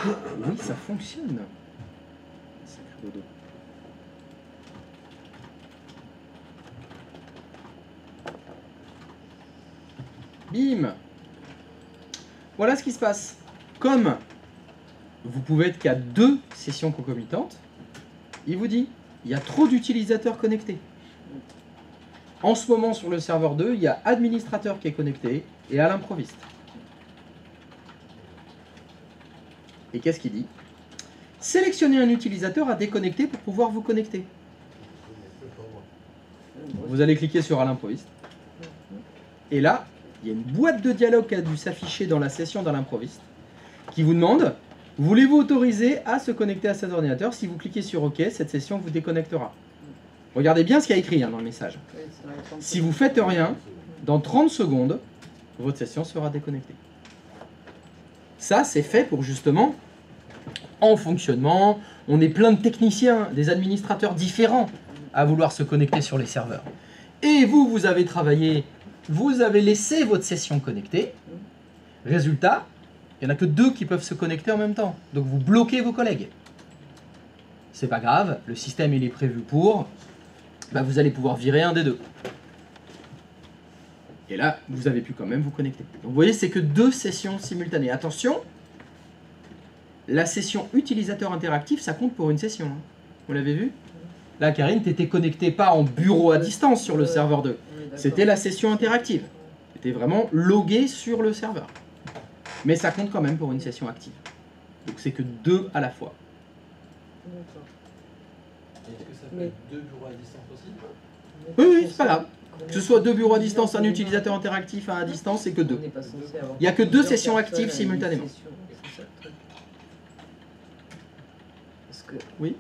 S1: Oui, ça fonctionne. Sacré dodo. Bim. Voilà ce qui se passe. Comme vous pouvez être qu'à 2 sessions concomitantes, il vous dit, il y a trop d'utilisateurs connectés. En ce moment, sur le serveur 2, il y a administrateur qui est connecté et à l'improviste. Et qu'est-ce qu'il dit? Sélectionnez un utilisateur à déconnecter pour pouvoir vous connecter. Vous allez cliquer sur à l'improviste. Et là, il y a une boîte de dialogue qui a dû s'afficher dans la session de l'improviste qui vous demande, voulez-vous autoriser à se connecter à cet ordinateur? Si vous cliquez sur OK, cette session vous déconnectera. Regardez bien ce qu'il y a écrit dans le message. Si vous faites rien, dans 30 secondes, votre session sera déconnectée. Ça, c'est fait pour justement, en fonctionnement, on est plein de techniciens, des administrateurs différents à vouloir se connecter sur les serveurs. Et vous, vous avez travaillé, vous avez laissé votre session connectée. Résultat, il n'y en a que 2 qui peuvent se connecter en même temps. Donc vous bloquez vos collègues. C'est pas grave, le système il est prévu pour. Bah, vous allez pouvoir virer un des 2. Et là, vous avez pu quand même vous connecter. Donc vous voyez, c'est que 2 sessions simultanées. Attention, la session utilisateur interactif, ça compte pour une session. Hein. Vous l'avez vu? Là, Karine, tu n'étais connectée pas en bureau à distance sur le serveur 2. C'était la session interactive. Tu étais vraiment logué sur le serveur. Mais ça compte quand même pour une session active. Donc c'est que 2 à la fois.
S2: D'accord.
S3: Est-ce que ça peut
S2: Mais-
S3: être 2 bureaux à distance aussi?
S1: Oui, c'est pas grave. Que ce soit 2 bureaux à distance, un utilisateur interactif à distance, c'est que 2.
S2: On n'est pas censé avoir
S1: Il n'y a que 2
S2: plusieurs
S1: sessions
S2: personnes
S1: actives
S2: à une
S1: simultanément.
S2: session, c'est ça le truc. Parce que...
S1: Oui.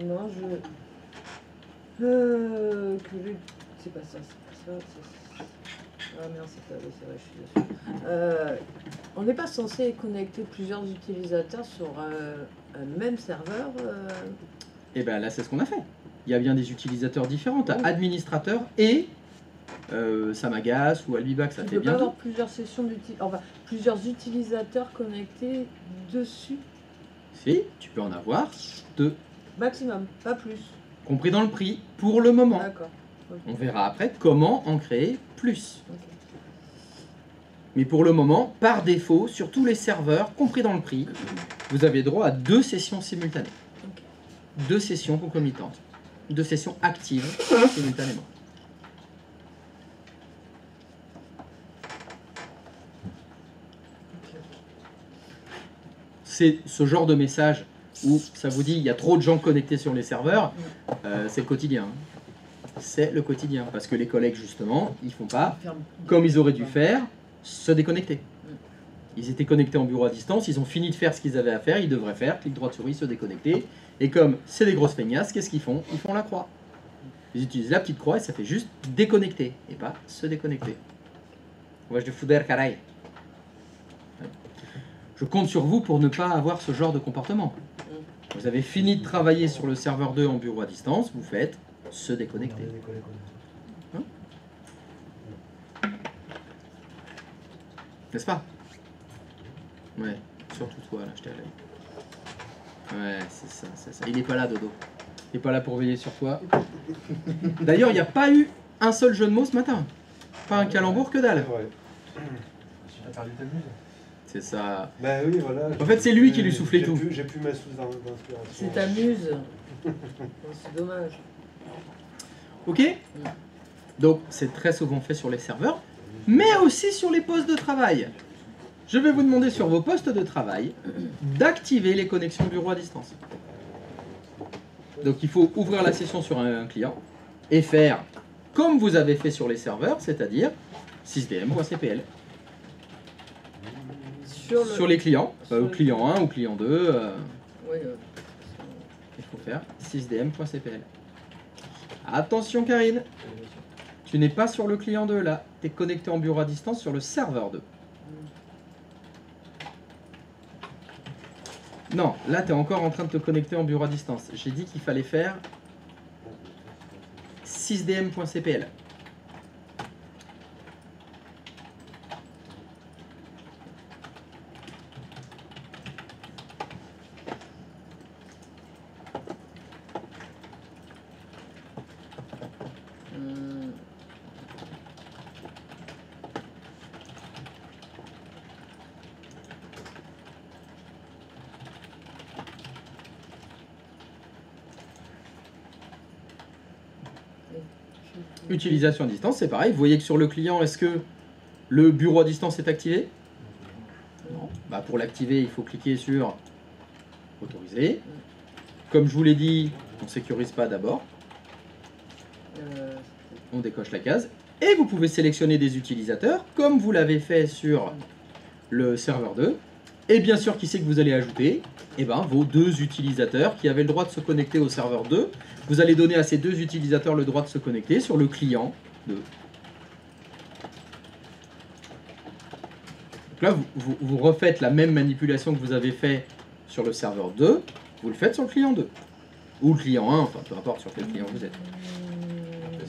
S2: Non, c'est pas ça, c'est pas ça, c'est... Ah merde, c'est pas... Oui, c'est vrai, je suis dessus. On n'est pas censé connecter plusieurs utilisateurs sur un même serveur
S1: Et bien là, c'est ce qu'on a fait. Il y a bien des utilisateurs différents. Tu as
S2: Oui.
S1: administrateur et Samagas ou Albibac, ça
S2: Tu
S1: fait
S2: peux pas
S1: bientôt.
S2: avoir plusieurs utilisateurs connectés dessus,
S1: Si, tu peux en avoir 2,
S2: maximum, pas plus.
S1: compris dans le prix, pour le moment.
S2: D'accord.
S1: On verra après comment en créer plus.
S2: Ok.
S1: Mais pour le moment, par défaut, sur tous les serveurs, compris dans le prix, vous avez droit à 2 sessions simultanées.
S2: Ok.
S1: 2 sessions concomitantes. 2 sessions actives simultanément. C'est ce genre de message où ça vous dit il y a trop de gens connectés sur les serveurs, c'est le quotidien. C'est le quotidien. Parce que les collègues, justement, ils font pas comme ils auraient dû faire, se déconnecter. Ils étaient connectés en bureau à distance, ils ont fini de faire ce qu'ils avaient à faire, ils devraient faire, clic droit de souris, se déconnecter. Et comme c'est des grosses feignasses, qu'est-ce qu'ils font? Ils font la croix. Ils utilisent la petite croix et ça fait juste déconnecter, et pas se déconnecter. Wesh de fouder, caray. Je compte sur vous pour ne pas avoir ce genre de comportement. Vous avez fini de travailler sur le serveur 2 en bureau à distance, vous faites se déconnecter. N'est-ce pas? Ouais, surtout toi là, je t'ai à l'œil. Ouais, c'est ça, c'est ça. Il est pas là, Dodo. Il est pas là pour veiller sur toi. D'ailleurs, il n'y a pas eu un seul jeu de mots ce matin. Pas un calembour, que dalle.
S5: Ouais.
S3: Tu as perdu ta muse?
S1: C'est ça.
S5: Bah oui, voilà.
S1: En fait, c'est lui qui lui soufflait tout.
S5: J'ai plus ma source d'inspiration.
S2: C'est ta muse. Non, c'est dommage.
S1: Ok? Donc, c'est très souvent fait sur les serveurs, mais aussi sur les postes de travail. Je vais vous demander sur vos postes de travail d'activer les connexions bureau à distance. Donc, il faut ouvrir la session sur un client et faire comme vous avez fait sur les serveurs, c'est-à-dire 6dm.cpl. Sur les clients, client 1 ou client 2,
S2: Oui,
S1: il faut faire 6dm.cpl. Attention Karine, tu n'es pas sur le client 2 là, tu es connecté en bureau à distance sur le serveur 2. Non, là tu es encore en train de te connecter en bureau à distance. J'ai dit qu'il fallait faire 6dm.cpl. Utilisation à distance, c'est pareil. Vous voyez que sur le client, est-ce que le bureau à distance est activé? Non. Bah, pour l'activer, il faut cliquer sur autoriser. Comme je vous l'ai dit, on ne sécurise pas d'abord. On décoche la case. Et vous pouvez sélectionner des utilisateurs, comme vous l'avez fait sur le serveur 2. Et bien sûr, qui c'est que vous allez ajouter? Eh ben, vos 2 utilisateurs qui avaient le droit de se connecter au serveur 2. Vous allez donner à ces 2 utilisateurs le droit de se connecter sur le client 2. Donc là, vous refaites la même manipulation que vous avez fait sur le serveur 2. Vous le faites sur le client 2. Ou le client 1, enfin peu importe sur quel client vous êtes.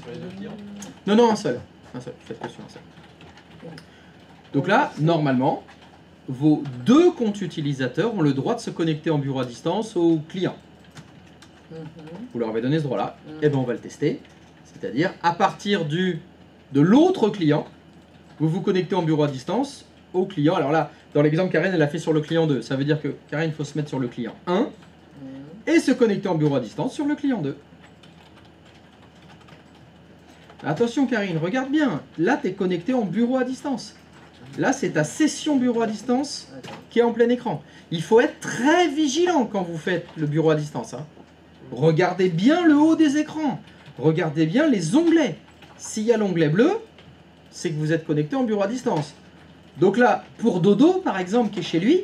S3: Sur les 2 clients.
S1: Non, non, un seul. Un seul. Faites que sur un seul. Donc là, normalement, vos 2 comptes utilisateurs ont le droit de se connecter en bureau à distance au client. Vous leur avez donné ce droit-là. Et bien, on va le tester. C'est-à-dire, à partir de l'autre client, vous vous connectez en bureau à distance au client. Alors là, dans l'exemple, Karine, elle a fait sur le client 2. Ça veut dire que Karine, il faut se mettre sur le client 1 et se connecter en bureau à distance sur le client 2. Attention, Karine, regarde bien. Là, tu es connecté en bureau à distance. Là, c'est ta session bureau à distance qui est en plein écran. Il faut être très vigilant quand vous faites le bureau à distance. Hein. Regardez bien le haut des écrans. Regardez bien les onglets. S'il y a l'onglet bleu, c'est que vous êtes connecté en bureau à distance. Donc là, pour Dodo, par exemple, qui est chez lui,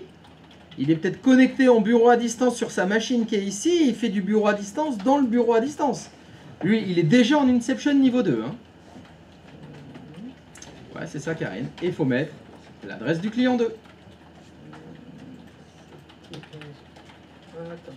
S1: il est peut-être connecté en bureau à distance sur sa machine qui est ici, et il fait du bureau à distance dans le bureau à distance. Lui, il est déjà en Inception niveau 2. Hein. Ouais, c'est ça, Karine. Et il faut mettre l'adresse du client 2.
S2: Attends.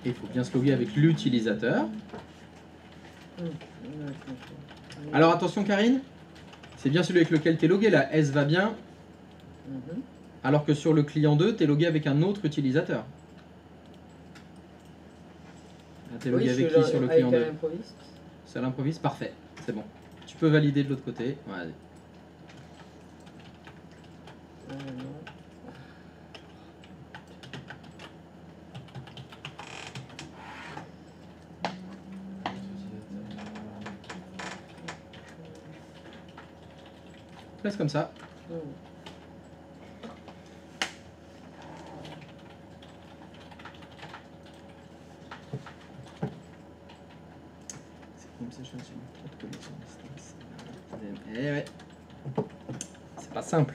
S1: Et il faut bien se loguer avec l'utilisateur. Alors attention, Karine, c'est bien celui avec lequel tu es logué là. S va bien. Alors que sur le client 2, tu es logué avec un autre utilisateur. Tu es logué avec qui sur le client 2? C'est à l'improviste. Parfait, c'est bon. Tu peux valider de l'autre côté. Ouais, laisse comme ça. Eh ouais. C'est pas simple.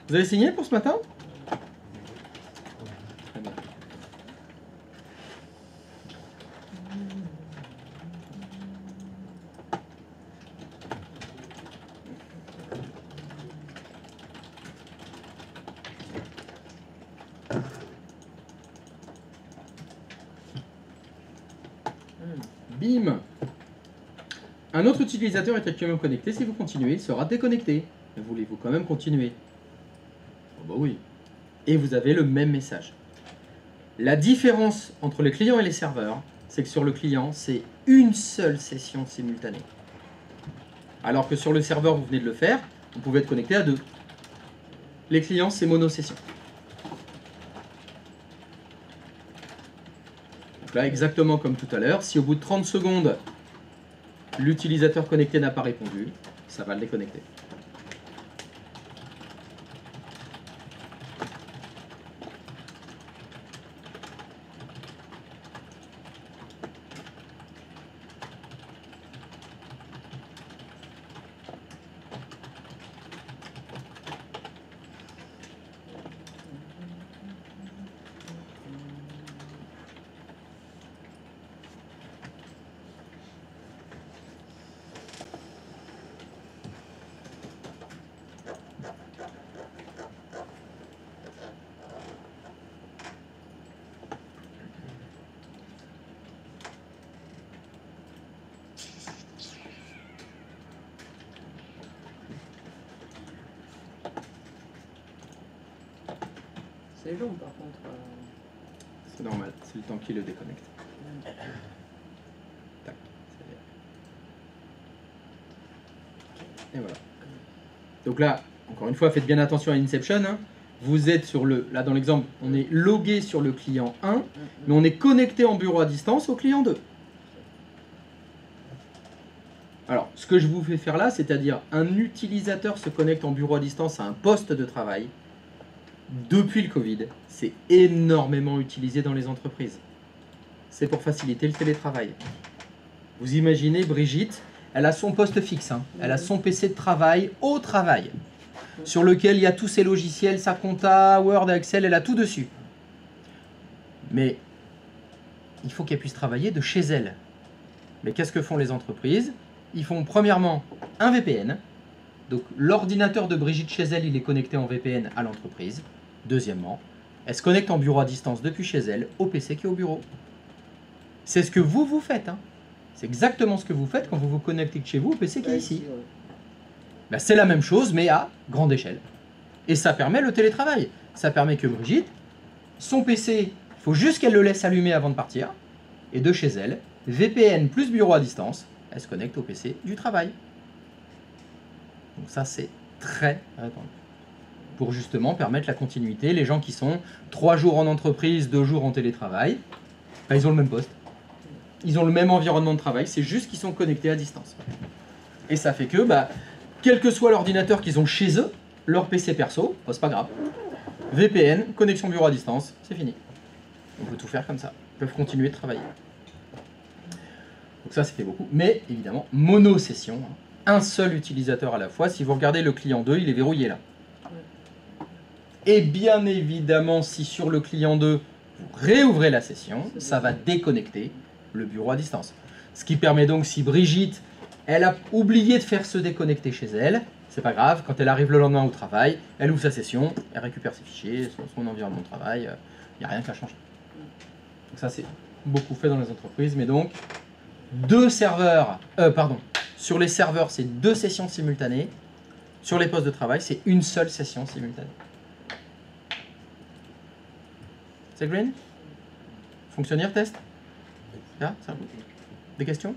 S1: Vous avez signé pour ce matin? Très bien. Bim. Un autre utilisateur est actuellement connecté. Si vous continuez, il sera déconnecté. Mais voulez-vous quand même continuer? Oh bah oui. Et vous avez le même message. La différence entre les clients et les serveurs, c'est que sur le client, c'est une seule session simultanée. Alors que sur le serveur, vous venez de le faire, vous pouvez être connecté à 2. Les clients, c'est mono-session. Donc là, exactement comme tout à l'heure, si au bout de 30 secondes, l'utilisateur connecté n'a pas répondu, ça va le déconnecter.
S2: C'est long par contre.
S1: C'est normal, c'est le temps qu'il le déconnecte. Tac, ça y est. Et voilà. Donc là, encore une fois, faites bien attention à Inception. Hein. Vous êtes sur le... Là, dans l'exemple, on est logué sur le client 1, mais on est connecté en bureau à distance au client 2. Alors, ce que je vous fais faire là, c'est-à-dire un utilisateur se connecte en bureau à distance à un poste de travail, depuis le Covid, c'est énormément utilisé dans les entreprises. C'est pour faciliter le télétravail. Vous imaginez, Brigitte, elle a son poste fixe, hein. Elle a son PC de travail au travail, sur lequel il y a tous ses logiciels, sa compta, Word, Excel, elle a tout dessus. Mais il faut qu'elle puisse travailler de chez elle. Mais qu'est-ce que font les entreprises? Ils font premièrement un VPN. Donc l'ordinateur de Brigitte chez elle, il est connecté en VPN à l'entreprise. Deuxièmement, elle se connecte en bureau à distance depuis chez elle au PC qui est au bureau. C'est ce que vous faites. Hein. C'est exactement ce que vous faites quand vous vous connectez chez vous au PC qui est ici. Ben, c'est la même chose, mais à grande échelle. Et ça permet le télétravail. Ça permet que Brigitte, son PC, il faut juste qu'elle le laisse allumer avant de partir. Et de chez elle, VPN plus bureau à distance, elle se connecte au PC du travail. Donc ça, c'est très répandu. Pour justement permettre la continuité. Les gens qui sont 3 jours en entreprise, 2 jours en télétravail, ben, ils ont le même poste. Ils ont le même environnement de travail, c'est juste qu'ils sont connectés à distance. Et ça fait que, bah, quel que soit l'ordinateur qu'ils ont chez eux, leur PC perso, bah, c'est pas grave. VPN, connexion bureau à distance, c'est fini. On peut tout faire comme ça. Ils peuvent continuer de travailler. Donc ça fait beaucoup. Mais évidemment, mono-session, un seul utilisateur à la fois. Si vous regardez le client 2, il est verrouillé là. Et bien évidemment, si sur le client 2, vous réouvrez la session, ça va déconnecter le bureau à distance. Ce qui permet donc, si Brigitte, elle a oublié de faire se déconnecter chez elle, c'est pas grave, quand elle arrive le lendemain au travail, elle ouvre sa session, elle récupère ses fichiers, son environnement de travail, il n'y a rien qu'à changer. Donc ça c'est beaucoup fait dans les entreprises, mais donc, 2 serveurs, sur les serveurs c'est 2 sessions simultanées, sur les postes de travail c'est une seule session simultanée. C'est green? Fonctionnaire test? Là, ça roule. Des questions?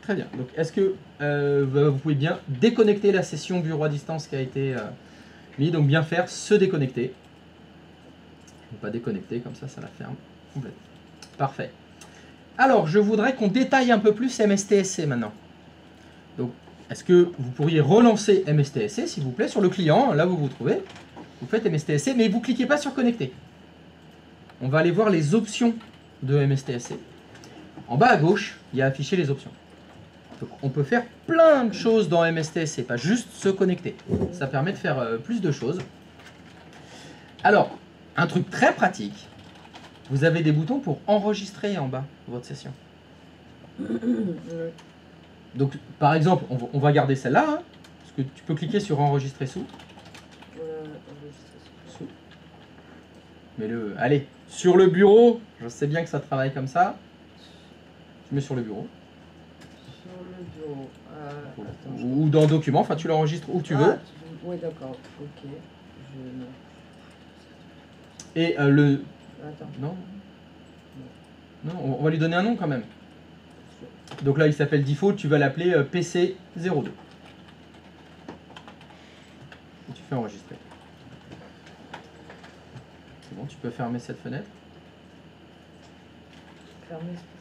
S1: Très bien. Donc, est-ce que vous pouvez bien déconnecter la session bureau à distance qui a été mise? Donc, bien faire se déconnecter. Ne pas déconnecter, comme ça la ferme complètement. Parfait. Alors, je voudrais qu'on détaille un peu plus MSTSC maintenant. Donc, est-ce que vous pourriez relancer MSTSC, s'il vous plaît, sur le client, là où vous vous trouvez? Vous faites MSTSC, mais vous ne cliquez pas sur connecter. On va aller voir les options de MSTSC. En bas à gauche, il y a affiché les options. Donc, on peut faire plein de choses dans MSTSC, pas juste se connecter. Ça permet de faire plus de choses. Alors, un truc très pratique, vous avez des boutons pour enregistrer en bas de votre session. Donc, par exemple, on va garder celle-là, hein, parce que tu peux cliquer sur enregistrer sous. Mets-le, allez, sur le bureau, je sais bien que ça travaille comme ça. Tu mets sur le bureau.
S2: Sur le bureau. Attends,
S1: Ou dans document, enfin tu l'enregistres où tu veux.
S2: Oui, d'accord, ok.
S1: Et le...
S2: Attends.
S1: Non, on va lui donner un nom quand même. Donc là, il s'appelle default, tu vas l'appeler PC02. Et tu fais enregistrer. C'est bon, tu peux fermer cette fenêtre.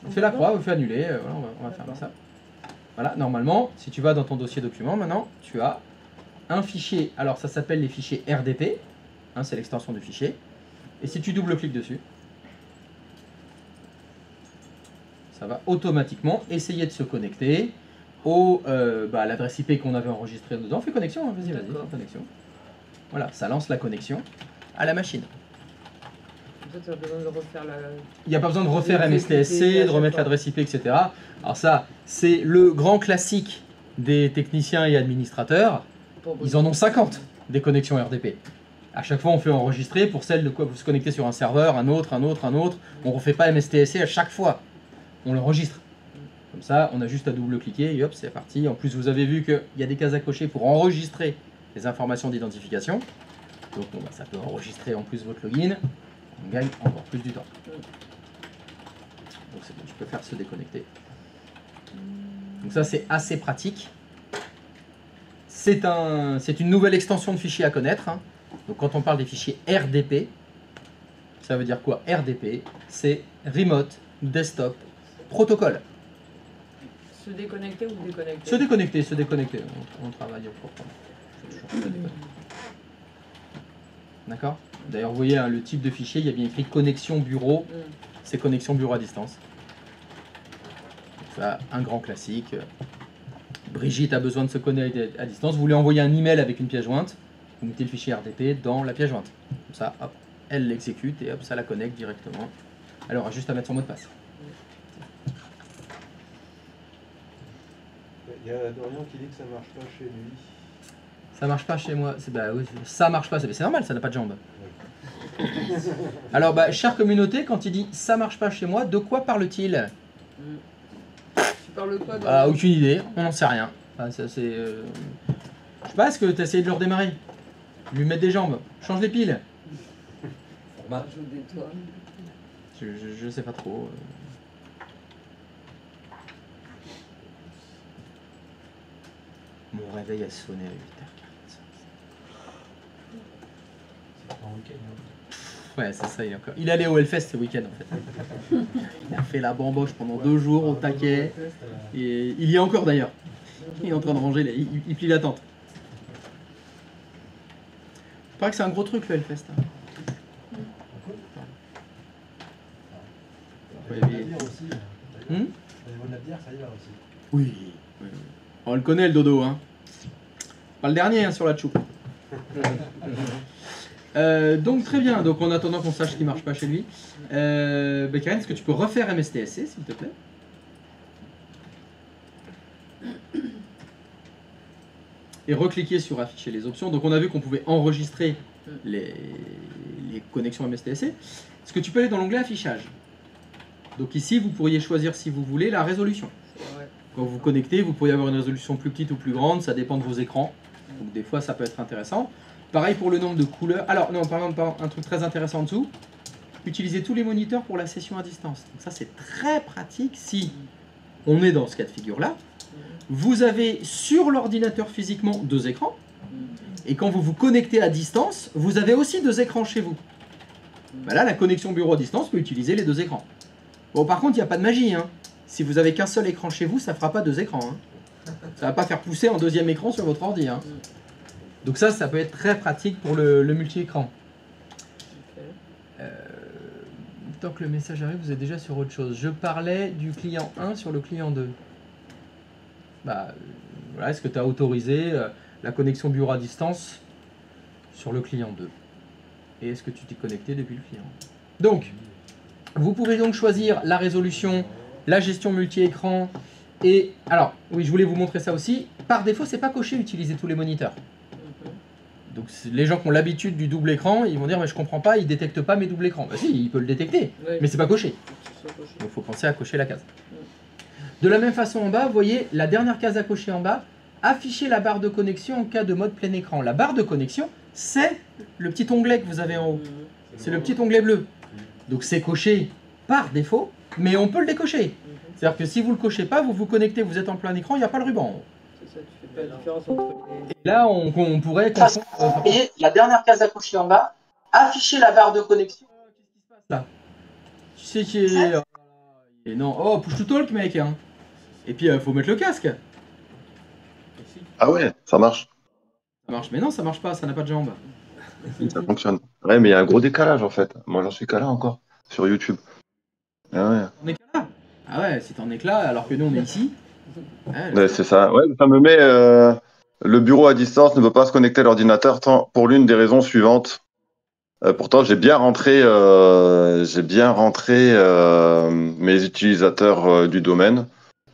S1: On fait la croix, on fait annuler, voilà, on va fermer ça. Voilà, normalement, si tu vas dans ton dossier document, maintenant, tu as un fichier. Alors, ça s'appelle les fichiers RDP, hein, c'est l'extension du fichier. Et si tu double-cliques dessus, ça va automatiquement essayer de se connecter à l'adresse IP qu'on avait enregistrée dedans. Fais connexion, hein, vas-y, fais connexion. Voilà, ça lance la connexion à la machine.
S2: Tu as besoin de refaire
S1: il n'y a pas besoin de refaire MSTSC, de remettre l'adresse IP, etc. Alors ça, c'est le grand classique des techniciens et administrateurs. Ils en ont 50 des connexions RDP. À chaque fois, on fait enregistrer pour celle de quoi vous se connectez sur un serveur, un autre. On ne refait pas MSTSC à chaque fois. On l'enregistre. Comme ça, on a juste à double-cliquer et hop, c'est parti. En plus, vous avez vu qu'il y a des cases à cocher pour enregistrer les informations d'identification. Donc bon, bah, ça peut enregistrer en plus votre login. On gagne encore plus du temps. Donc c'est bon, je peux faire se déconnecter. Donc ça c'est assez pratique. C'est une nouvelle extension de fichier à connaître. Hein. Donc quand on parle des fichiers RDP, ça veut dire quoi? RDP, c'est Remote Desktop Protocol.
S2: Se déconnecter ou déconnecter?
S1: Se déconnecter. On travaille proprement. Faut toujours se déconnecter. D'accord? D'ailleurs, vous voyez hein, le type de fichier, il y a bien écrit connexion bureau. C'est connexion bureau à distance. Ça, un grand classique. Brigitte a besoin de se connecter à distance. Vous lui envoyez un email avec une pièce jointe. Vous mettez le fichier RDP dans la pièce jointe. Comme ça, hop, elle l'exécute et hop, ça la connecte directement. Elle aura juste à mettre son mot de passe.
S5: Il y a Dorian qui dit que ça marche pas chez lui.
S1: Ça marche pas chez moi. Bah, oui, ça marche pas. C'est normal, ça n'a pas de jambes. Alors, bah, chère communauté, quand il dit ça marche pas chez moi, de quoi parle-t-il?
S2: Tu parles quoi?
S1: Ah, aucune idée, on n'en sait rien. Enfin, ça, c'est, je sais pas, est-ce que tu as essayé de le redémarrer? Lui mettre des jambes, change les piles.
S2: Rajoute des toits.
S1: Je sais pas trop. Mon réveil a sonné à 8h45.
S3: C'est pas un week-end. Hein.
S1: Ouais, c'est ça, il allait au Hellfest ce week-end en fait. Il a fait la bamboche pendant 2 jours au taquet. Et il y est encore d'ailleurs. Il est en train de ranger, il plie la tente. Il paraît que c'est un gros truc le Hellfest. Hein.
S3: Ouais, la bière aussi. Au niveau de la bière, ça y va aussi.
S1: Oui. On le connaît le dodo, hein. Pas le dernier hein, sur la choupe. Donc très bien, donc en attendant qu'on sache ce qui marche pas chez lui, Karen, est-ce que tu peux refaire MSTSC s'il te plaît? Et recliquer sur afficher les options. Donc on a vu qu'on pouvait enregistrer les connexions MSTSC. Est-ce que tu peux aller dans l'onglet affichage? Donc ici vous pourriez choisir si vous voulez la résolution. Quand vous vous connectez, vous pouvez avoir une résolution plus petite ou plus grande, ça dépend de vos écrans. Donc des fois ça peut être intéressant. Pareil pour le nombre de couleurs. Alors non, par exemple, un truc très intéressant en dessous, utiliser tous les moniteurs pour la session à distance. Donc ça c'est très pratique si on est dans ce cas de figure là. Vous avez sur l'ordinateur physiquement 2 écrans. Et quand vous vous connectez à distance, vous avez aussi 2 écrans chez vous. Ben là, la connexion bureau à distance peut utiliser les 2 écrans. Bon, par contre, il n'y a pas de magie. Hein. Si vous avez qu'un seul écran chez vous, ça ne fera pas 2 écrans. Hein. Ça ne va pas faire pousser un 2e écran sur votre ordi. Hein. Donc ça peut être très pratique pour le multi-écran. Tant que le message arrive, vous êtes déjà sur autre chose. Je parlais du client 1 sur le client 2. Bah, voilà, est-ce que tu as autorisé la connexion bureau à distance sur le client 2? Et est-ce que tu t'es connecté depuis le client? Donc, vous pouvez donc choisir la résolution, la gestion multi-écran. Et alors, oui, je voulais vous montrer ça aussi. Par défaut, c'est pas coché utiliser tous les moniteurs. Donc les gens qui ont l'habitude du double écran, ils vont dire mais je comprends pas, il détecte pas mes doubles écrans. Bah si, il peut le détecter, mais c'est pas coché. Donc il faut penser à cocher la case. De la même façon en bas, vous voyez la dernière case à cocher en bas, afficher la barre de connexion en cas de mode plein écran. La barre de connexion, c'est le petit onglet que vous avez en haut. C'est le petit onglet bleu. Donc c'est coché par défaut, mais on peut le décocher. C'est-à-dire que si vous le cochez pas, vous vous connectez, vous êtes en plein écran, il n'y a pas le ruban en haut.
S2: Ça, tu fais pas la différence entre les...
S1: Et là, on pourrait... Vous voyez, la dernière case à cocher en bas, afficher la barre de connexion. Qu'est-ce qui se passe là? Tu sais qui est... Et non, oh, push to talk, mec. Hein. Et puis, faut mettre le casque.
S6: Ah ouais, ça marche.
S1: Ça marche, mais non, ça marche pas, ça n'a pas de jambes.
S6: Ça fonctionne. Ouais, mais il y a un gros décalage en fait. Moi, j'en suis qu'à là encore, sur YouTube. Ah ouais.
S1: On est que là. Ah ouais, c'est en éclat, alors que nous, on est ici.
S6: Ouais, c'est ça. Ouais, ça me met... le bureau à distance ne peut pas se connecter à l'ordinateur pour l'une des raisons suivantes. Pourtant, j'ai bien rentré mes utilisateurs du domaine,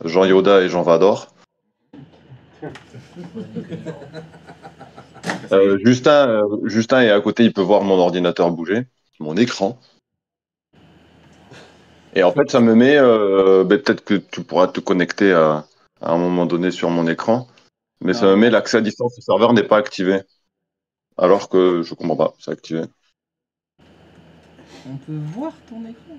S6: Jean Yoda et Jean Vador. Justin est à côté, il peut voir mon ordinateur bouger, mon écran. Et en fait, ça me met, peut-être que tu pourras te connecter à un moment donné sur mon écran, mais ça me met l'accès à distance au serveur n'est pas activé. Alors que je comprends pas, c'est activé.
S1: On peut voir ton écran.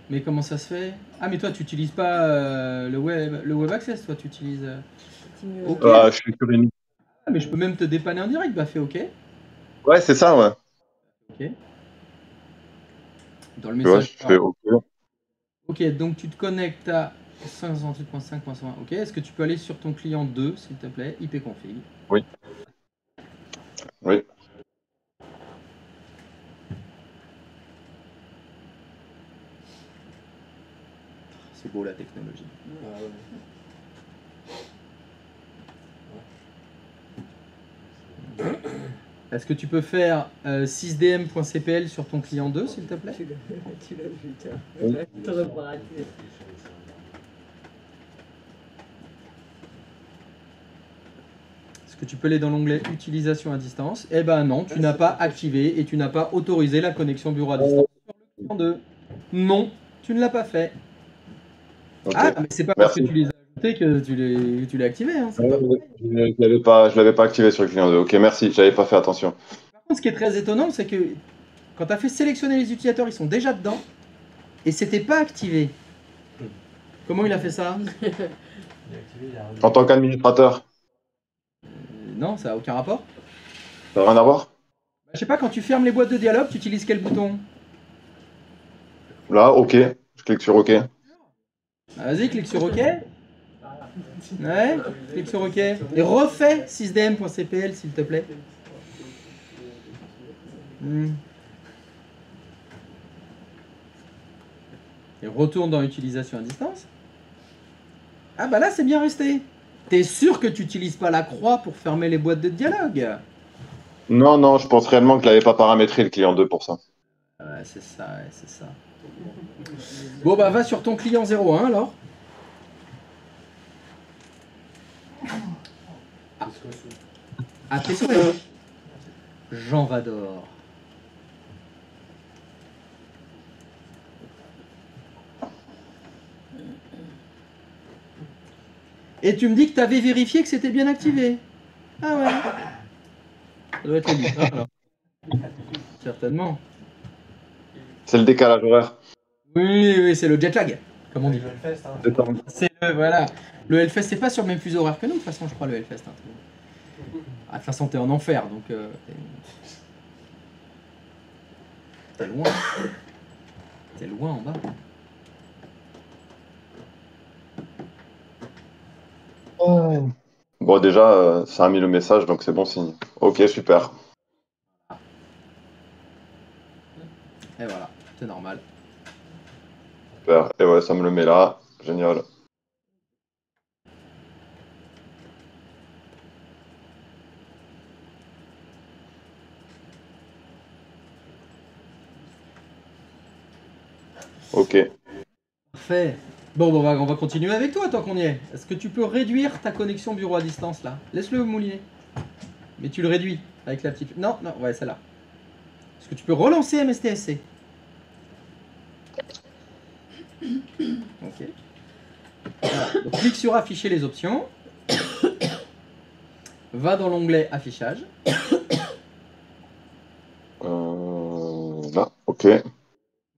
S1: Mais comment ça se fait? Ah, mais toi, tu n'utilises pas le web access, toi, tu utilises.
S2: Continue.
S1: Ok.
S6: Ah, je suis sur une.
S1: Ah, mais je peux même te dépanner en direct. Bah, fais OK.
S6: Ouais, c'est ça, ouais.
S1: OK. Dans le
S6: Tu vois,
S1: message.
S6: je fais OK.
S1: Ok, donc tu te connectes à 568.5.1. Ok, est-ce que tu peux aller sur ton client 2, s'il te plaît, ipconfig?
S6: Oui. Oui.
S1: C'est beau la technologie.
S5: Ah ouais.
S1: Est-ce que tu peux faire 6dm.cpl sur ton client 2, s'il te plaît?
S2: Tu l'as vu, tiens.
S6: Oui.
S2: T'aurais pas raté.
S1: Est-ce que tu peux aller dans l'onglet utilisation à distance? Eh ben non, tu n'as pas activé et tu n'as pas autorisé la connexion bureau à distance sur le client 2. Non, tu ne l'as pas fait.
S6: OK.
S1: Ah, mais c'est pas parce que
S6: Merci.
S1: tu les as ajoutés que tu l'as activé, hein, c'est pas pareil.
S6: Je l'avais pas activé sur le client 2. OK, merci, j'avais pas fait attention.
S1: Par contre, ce qui est très étonnant, c'est que quand tu as fait sélectionner les utilisateurs, ils sont déjà dedans et c'était pas activé. Comment il a fait ça?
S3: Il est activé, il y a un-
S6: En tant qu'administrateur,
S1: Non, ça n'a aucun rapport.
S6: ça n'a rien à voir?
S1: Bah, je sais pas, quand tu fermes les boîtes de dialogue, tu utilises quel bouton?
S6: Là, OK. Je clique sur OK.
S1: Ah, vas-y, clique sur OK. Ouais, clique sur OK. Et refais 6dm.cpl, s'il te plaît. Et retourne dans utilisation à distance. Ah bah là, c'est bien resté. T'es sûr que tu n'utilises pas la croix pour fermer les boîtes de dialogue?
S6: Non, non, je pense réellement que je l'avais pas paramétré le client 2 pour ça.
S1: Ouais, c'est ça, ouais, c'est ça. Bon bah va sur ton client 01 alors. Ah, t'es souris. Jean Vador. Et tu me dis que tu avais vérifié que c'était bien activé. Ah ouais. Ça doit être le but, hein, alors. Certainement.
S6: C'est le décalage horaire.
S1: Oui, oui, c'est le jet lag, comme on dit.
S3: Le Hellfest, hein.
S6: C'est ça.
S1: C'est le, voilà. Le Hellfest, c'est pas sur le même fuseau horaire que nous, de toute façon, je crois, le Hellfest. Hein. Ah, de toute façon, t'es en enfer, donc. T'es loin. T'es loin en bas.
S6: Bon, déjà, ça a mis le message, donc c'est bon signe. OK, super.
S1: Et voilà, c'est normal.
S6: Super. Et ouais, ça me le met là. Génial. OK.
S1: Parfait. Bon, on va continuer avec toi tant qu'on y est. Est-ce que tu peux réduire ta connexion bureau à distance là? Laisse-le moulier. Mais tu le réduis avec la petite. Non, non, ouais, celle-là. Est-ce que tu peux relancer MSTSC? Ok. Voilà. Donc, clique sur afficher les options. Va dans l'onglet affichage.
S6: Là, OK.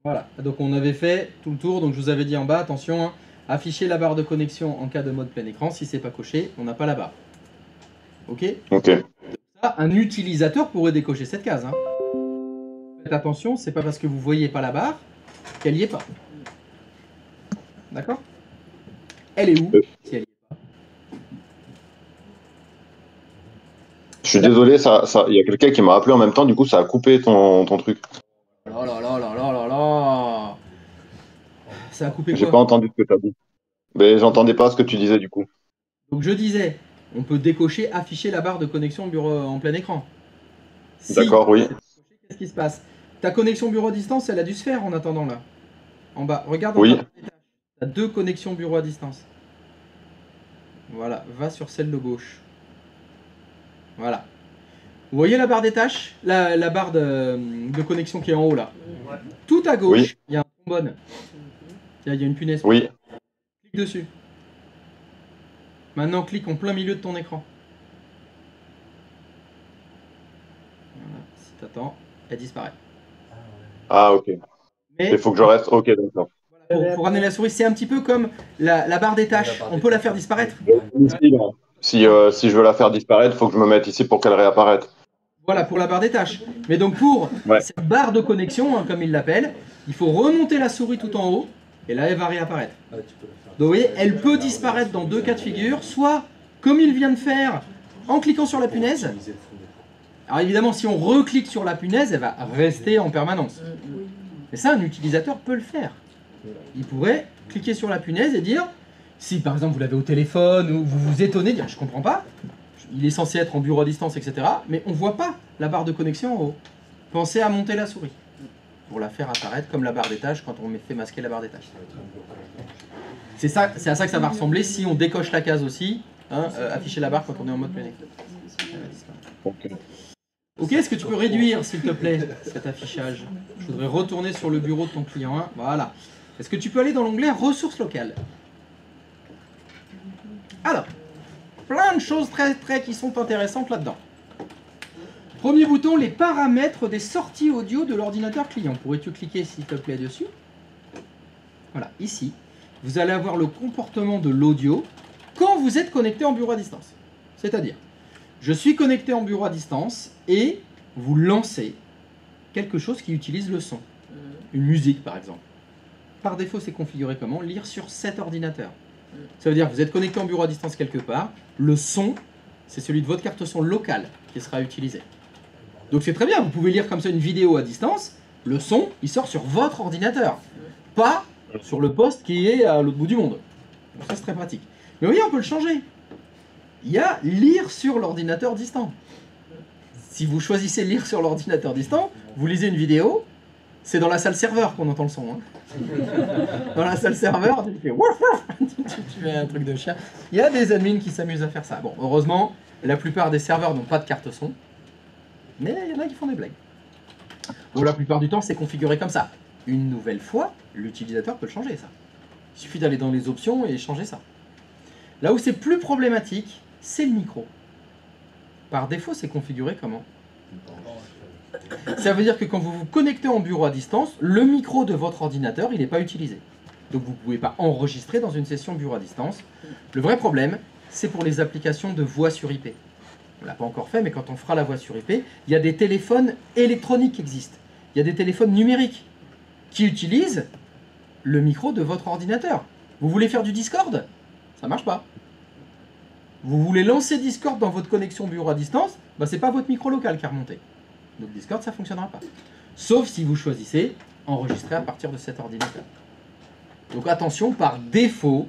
S1: Voilà. Donc on avait fait tout le tour. Donc je vous avais dit en bas, attention, hein, afficher la barre de connexion en cas de mode plein écran. Si c'est pas coché, on n'a pas la barre. Ok?
S6: OK.
S1: Ça, un utilisateur pourrait décocher cette case. Hein. Faites attention, c'est pas parce que vous voyez pas la barre qu'elle y est pas. D'accord? Elle est où si elle y est pas?
S6: Je suis désolé, il y a quelqu'un qui m'a appelé en même temps, du coup, ça a coupé ton truc.
S1: Oh là là là là là là! Ça a coupé
S6: J'ai
S1: quoi?
S6: pas entendu ce que tu as dit. Mais j'entendais pas ce que tu disais, du coup.
S1: Donc je disais, on peut décocher, afficher la barre de connexion bureau en plein écran. Si
S6: D'accord, oui.
S1: c'est décoché, qu'est-ce qui se passe? Ta connexion bureau à distance, elle a dû se faire en attendant là. En bas, regarde en
S6: Oui.
S1: bas. Tu as deux connexions bureau à distance. Voilà, va sur celle de gauche. Voilà. Vous voyez la barre des tâches? La barre de connexion qui est en haut là. Tout à gauche,
S6: Oui.
S1: il y a un trombone. Il y a une punaise.
S6: Oui.
S1: Clique dessus. Maintenant, clique en plein milieu de ton écran. t'attends, elle disparaît.
S6: Ah, ok.
S1: Mais
S6: Il faut que je reste. Ok, d'accord.
S1: pour ramener la souris, c'est un petit peu comme la barre des tâches. On peut la faire disparaître.
S6: Ici, là. Si je veux la faire disparaître, il faut que je me mette ici pour qu'elle réapparaisse.
S1: Voilà, pour la barre des tâches. Mais donc pour
S6: Ouais.
S1: cette barre de connexion, hein, comme il l'appelle, il faut remonter la souris tout en haut, et là, elle va réapparaître.
S5: Ah, tu peux le faire.
S1: Donc vous voyez, elle peut disparaître dans deux cas de figure, soit comme il vient de faire, en cliquant sur la punaise.
S5: Optimiser le fond d'écran.
S1: Alors évidemment, si on reclique sur la punaise, elle va rester en permanence. Mais ça, un utilisateur peut le faire. Il pourrait cliquer sur la punaise et dire, si par exemple vous l'avez au téléphone ou vous vous étonnez, dire je comprends pas, il est censé être en bureau à distance, etc. Mais on voit pas la barre de connexion en haut. Pensez à monter la souris pour la faire apparaître comme la barre des tâches quand on fait masquer la barre des tâches.
S5: Ça va être un blocage.
S1: C'est à ça que ça va ressembler si on décoche la case aussi, hein, afficher la barre quand on est en mode plein écran.
S6: Ok.
S1: Ok, est-ce que tu peux réduire, s'il te plaît, cet affichage? Je voudrais retourner sur le bureau de ton client 1. Voilà. Est-ce que tu peux aller dans l'onglet ressources locales? Alors, plein de choses très qui sont intéressantes là-dedans. Premier bouton, les paramètres des sorties audio de l'ordinateur client. Pourrais-tu cliquer, s'il te plaît, dessus? Voilà, ici. Vous allez avoir le comportement de l'audio quand vous êtes connecté en bureau à distance. C'est-à-dire, je suis connecté en bureau à distance et vous lancez quelque chose qui utilise le son. Une musique, par exemple. Par défaut, c'est configuré comment? Lire sur cet ordinateur. Ça veut dire que vous êtes connecté en bureau à distance quelque part, le son, c'est celui de votre carte son locale qui sera utilisé. Donc c'est très bien, vous pouvez lire comme ça une vidéo à distance, le son, il sort sur votre ordinateur, pas sur le poste qui est à l'autre bout du monde. Donc ça c'est très pratique. Mais vous voyez, on peut le changer. Il y a lire sur l'ordinateur distant. Si vous choisissez lire sur l'ordinateur distant, vous lisez une vidéo, c'est dans la salle serveur qu'on entend le son. Hein. Dans la salle serveur, tu fais wouf, wouf, tu fais un truc de chien. Il y a des admins qui s'amusent à faire ça. Bon, heureusement, la plupart des serveurs n'ont pas de carte son, mais il y en a qui font des blagues. Bon, la plupart du temps, c'est configuré comme ça. Une nouvelle fois, l'utilisateur peut le changer, ça. Il suffit d'aller dans les options et changer ça. Là où c'est plus problématique, c'est le micro. Par défaut, c'est configuré comment? Ça veut dire que quand vous vous connectez en bureau à distance, le micro de votre ordinateur, il n'est pas utilisé. Donc vous ne pouvez pas enregistrer dans une session bureau à distance. Le vrai problème, c'est pour les applications de voix sur IP. On ne l'a pas encore fait, mais quand on fera la voix sur IP, il y a des téléphones électroniques qui existent. Il y a des téléphones numériques qui utilisent le micro de votre ordinateur. Vous voulez faire du Discord? Ça marche pas. Vous voulez lancer Discord dans votre connexion bureau à distance? Bah, c'est pas votre micro local qui a remonté. Donc Discord, ça ne fonctionnera pas. Sauf si vous choisissez enregistrer à partir de cet ordinateur. Donc attention, par défaut,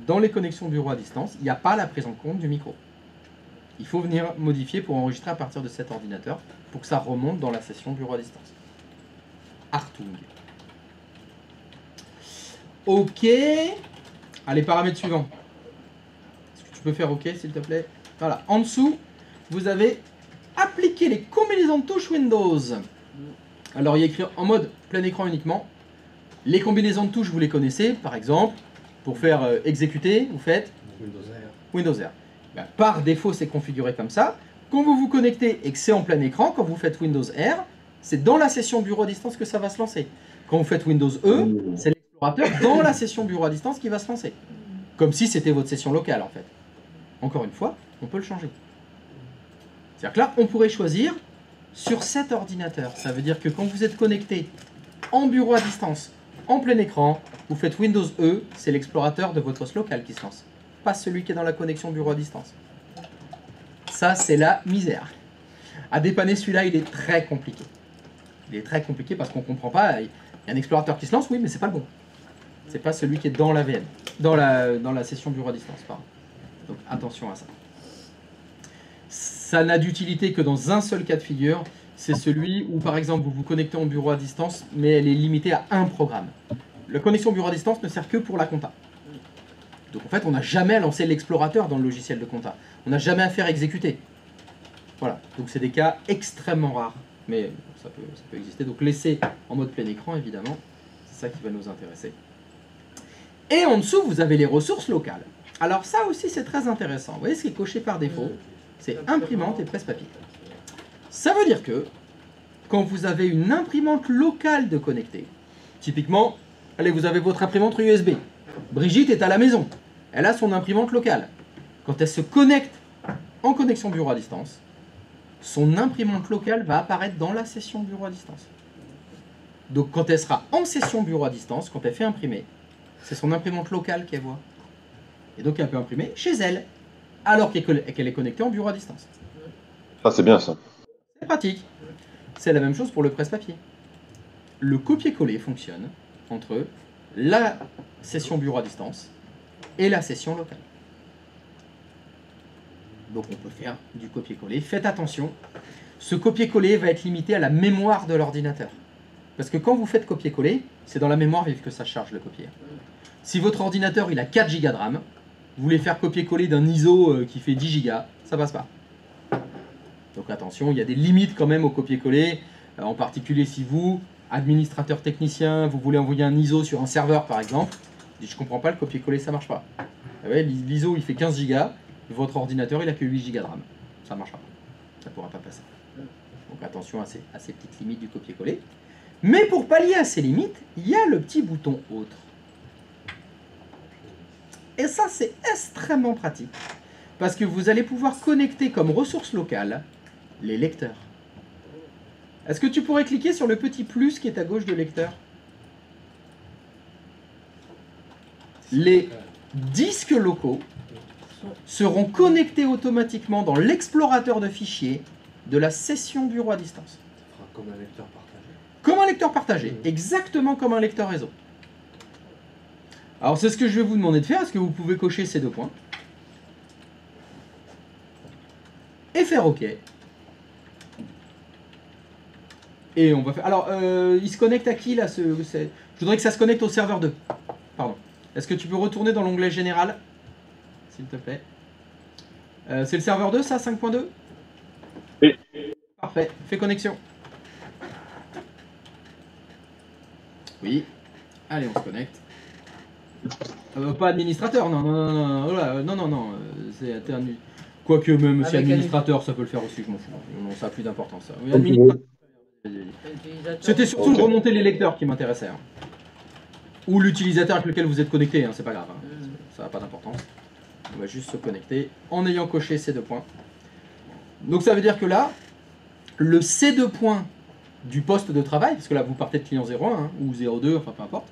S1: dans les connexions bureau à distance, il n'y a pas la prise en compte du micro. Il faut venir modifier pour enregistrer à partir de cet ordinateur pour que ça remonte dans la session bureau à distance. Artung. Ok. Allez, paramètres suivants. Est-ce que tu peux faire OK, s'il te plaît? Voilà. En dessous, vous avez appliquer les combinaisons de touches Windows. Alors il y a écrit en mode plein écran uniquement. Les combinaisons de touches, vous les connaissez. Par exemple, pour faire exécuter, vous faites Windows R. Ben, par défaut, c'est configuré comme ça. Quand vous vous connectez et que c'est en plein écran, quand vous faites Windows R, c'est dans la session bureau à distance que ça va se lancer. Quand vous faites Windows E, c'est l'explorateur dans la session bureau à distance qui va se lancer. Comme si c'était votre session locale en fait. Encore une fois, on peut le changer. C'est-à-dire que là, on pourrait choisir sur cet ordinateur. Ça veut dire que quand vous êtes connecté en bureau à distance, en plein écran, vous faites Windows E, c'est l'explorateur de votre host local qui se lance. Pas celui qui est dans la connexion bureau à distance. Ça, c'est la misère. À dépanner, celui-là, il est très compliqué. Il est très compliqué parce qu'on ne comprend pas. Il y a un explorateur qui se lance, oui, mais c'est pas le bon. C'est pas celui qui est dans la VM, dans la session bureau à distance. Pardon. Donc attention à ça. Ça n'a d'utilité que dans un seul cas de figure, c'est celui où par exemple vous vous connectez en bureau à distance, mais elle est limitée à un programme. La connexion bureau à distance ne sert que pour la compta. Donc en fait, on n'a jamais à lancer l'explorateur dans le logiciel de compta. On n'a jamais à faire exécuter. Voilà, donc c'est des cas extrêmement rares, mais ça peut exister. Donc laissez en mode plein écran, évidemment, c'est ça qui va nous intéresser. Et en dessous, vous avez les ressources locales. Alors ça aussi, c'est très intéressant. Vous voyez ce qui est coché par défaut? C'est imprimante et presse-papier. Ça veut dire que quand vous avez une imprimante locale de connecter. Typiquement, allez, vous avez votre imprimante USB. Brigitte est à la maison. Elle a son imprimante locale. Quand elle se connecte en connexion bureau à distance, son imprimante locale va apparaître dans la session bureau à distance. Donc quand elle sera en session bureau à distance, quand elle fait imprimer, c'est son imprimante locale qu'elle voit. Et donc elle peut imprimer chez elle, alors qu'elle est connectée en bureau à distance.
S6: Ça, c'est bien ça.
S1: C'est pratique. C'est la même chose pour le presse-papier. Le copier-coller fonctionne entre la session bureau à distance et la session locale. Donc on peut faire du copier-coller. Faites attention, ce copier-coller va être limité à la mémoire de l'ordinateur. Parce que quand vous faites copier-coller, c'est dans la mémoire vive que ça charge le copier. Si votre ordinateur il a 4 Go de RAM, vous voulez faire copier-coller d'un ISO qui fait 10 Go, ça passe pas. Donc attention, il y a des limites quand même au copier-coller, en particulier si vous, administrateur technicien, vous voulez envoyer un ISO sur un serveur par exemple, je comprends pas, le copier-coller ça marche pas. Ouais, l'ISO il fait 15 Go, votre ordinateur il a que 8 Go de RAM, ça marche pas, ça pourra pas passer. Donc attention à ces petites limites du copier-coller. Mais pour pallier à ces limites, il y a le petit bouton autre. Et ça c'est extrêmement pratique, parce que vous allez pouvoir connecter comme ressource locale les lecteurs. Est-ce que tu pourrais cliquer sur le petit plus qui est à gauche de lecteur? Les disques locaux seront connectés automatiquement dans l'explorateur de fichiers de la session bureau à distance.
S5: Ça fera comme un lecteur partagé.
S1: Comme un lecteur partagé, exactement comme un lecteur réseau. Alors c'est ce que je vais vous demander de faire. Est-ce que vous pouvez cocher ces 2 points et faire OK. Et on va faire... Alors, il se connecte à qui là Je voudrais que ça se connecte au serveur 2. Pardon. Est-ce que tu peux retourner dans l'onglet général, s'il te plaît? C'est le serveur 2 ça, 5.2?
S6: Oui.
S1: Parfait. Fais connexion. Oui. Allez, on se connecte. Pas administrateur, non, non, non, non, non, non, non, c'est interne. Quoique même si administrateur, ça peut le faire aussi, je m'en fous. Non, ça a plus d'importance. Ça. Oui, administrateur. C'était surtout de remonter les lecteurs qui m'intéressait. Hein. Ou l'utilisateur avec lequel vous êtes connecté, hein, c'est pas grave. Hein. Ça n'a pas d'importance. On va juste se connecter en ayant coché ces 2 points. Donc ça veut dire que là, le C2 points du poste de travail, parce que là vous partez de client 01 hein, ou 02, enfin peu importe,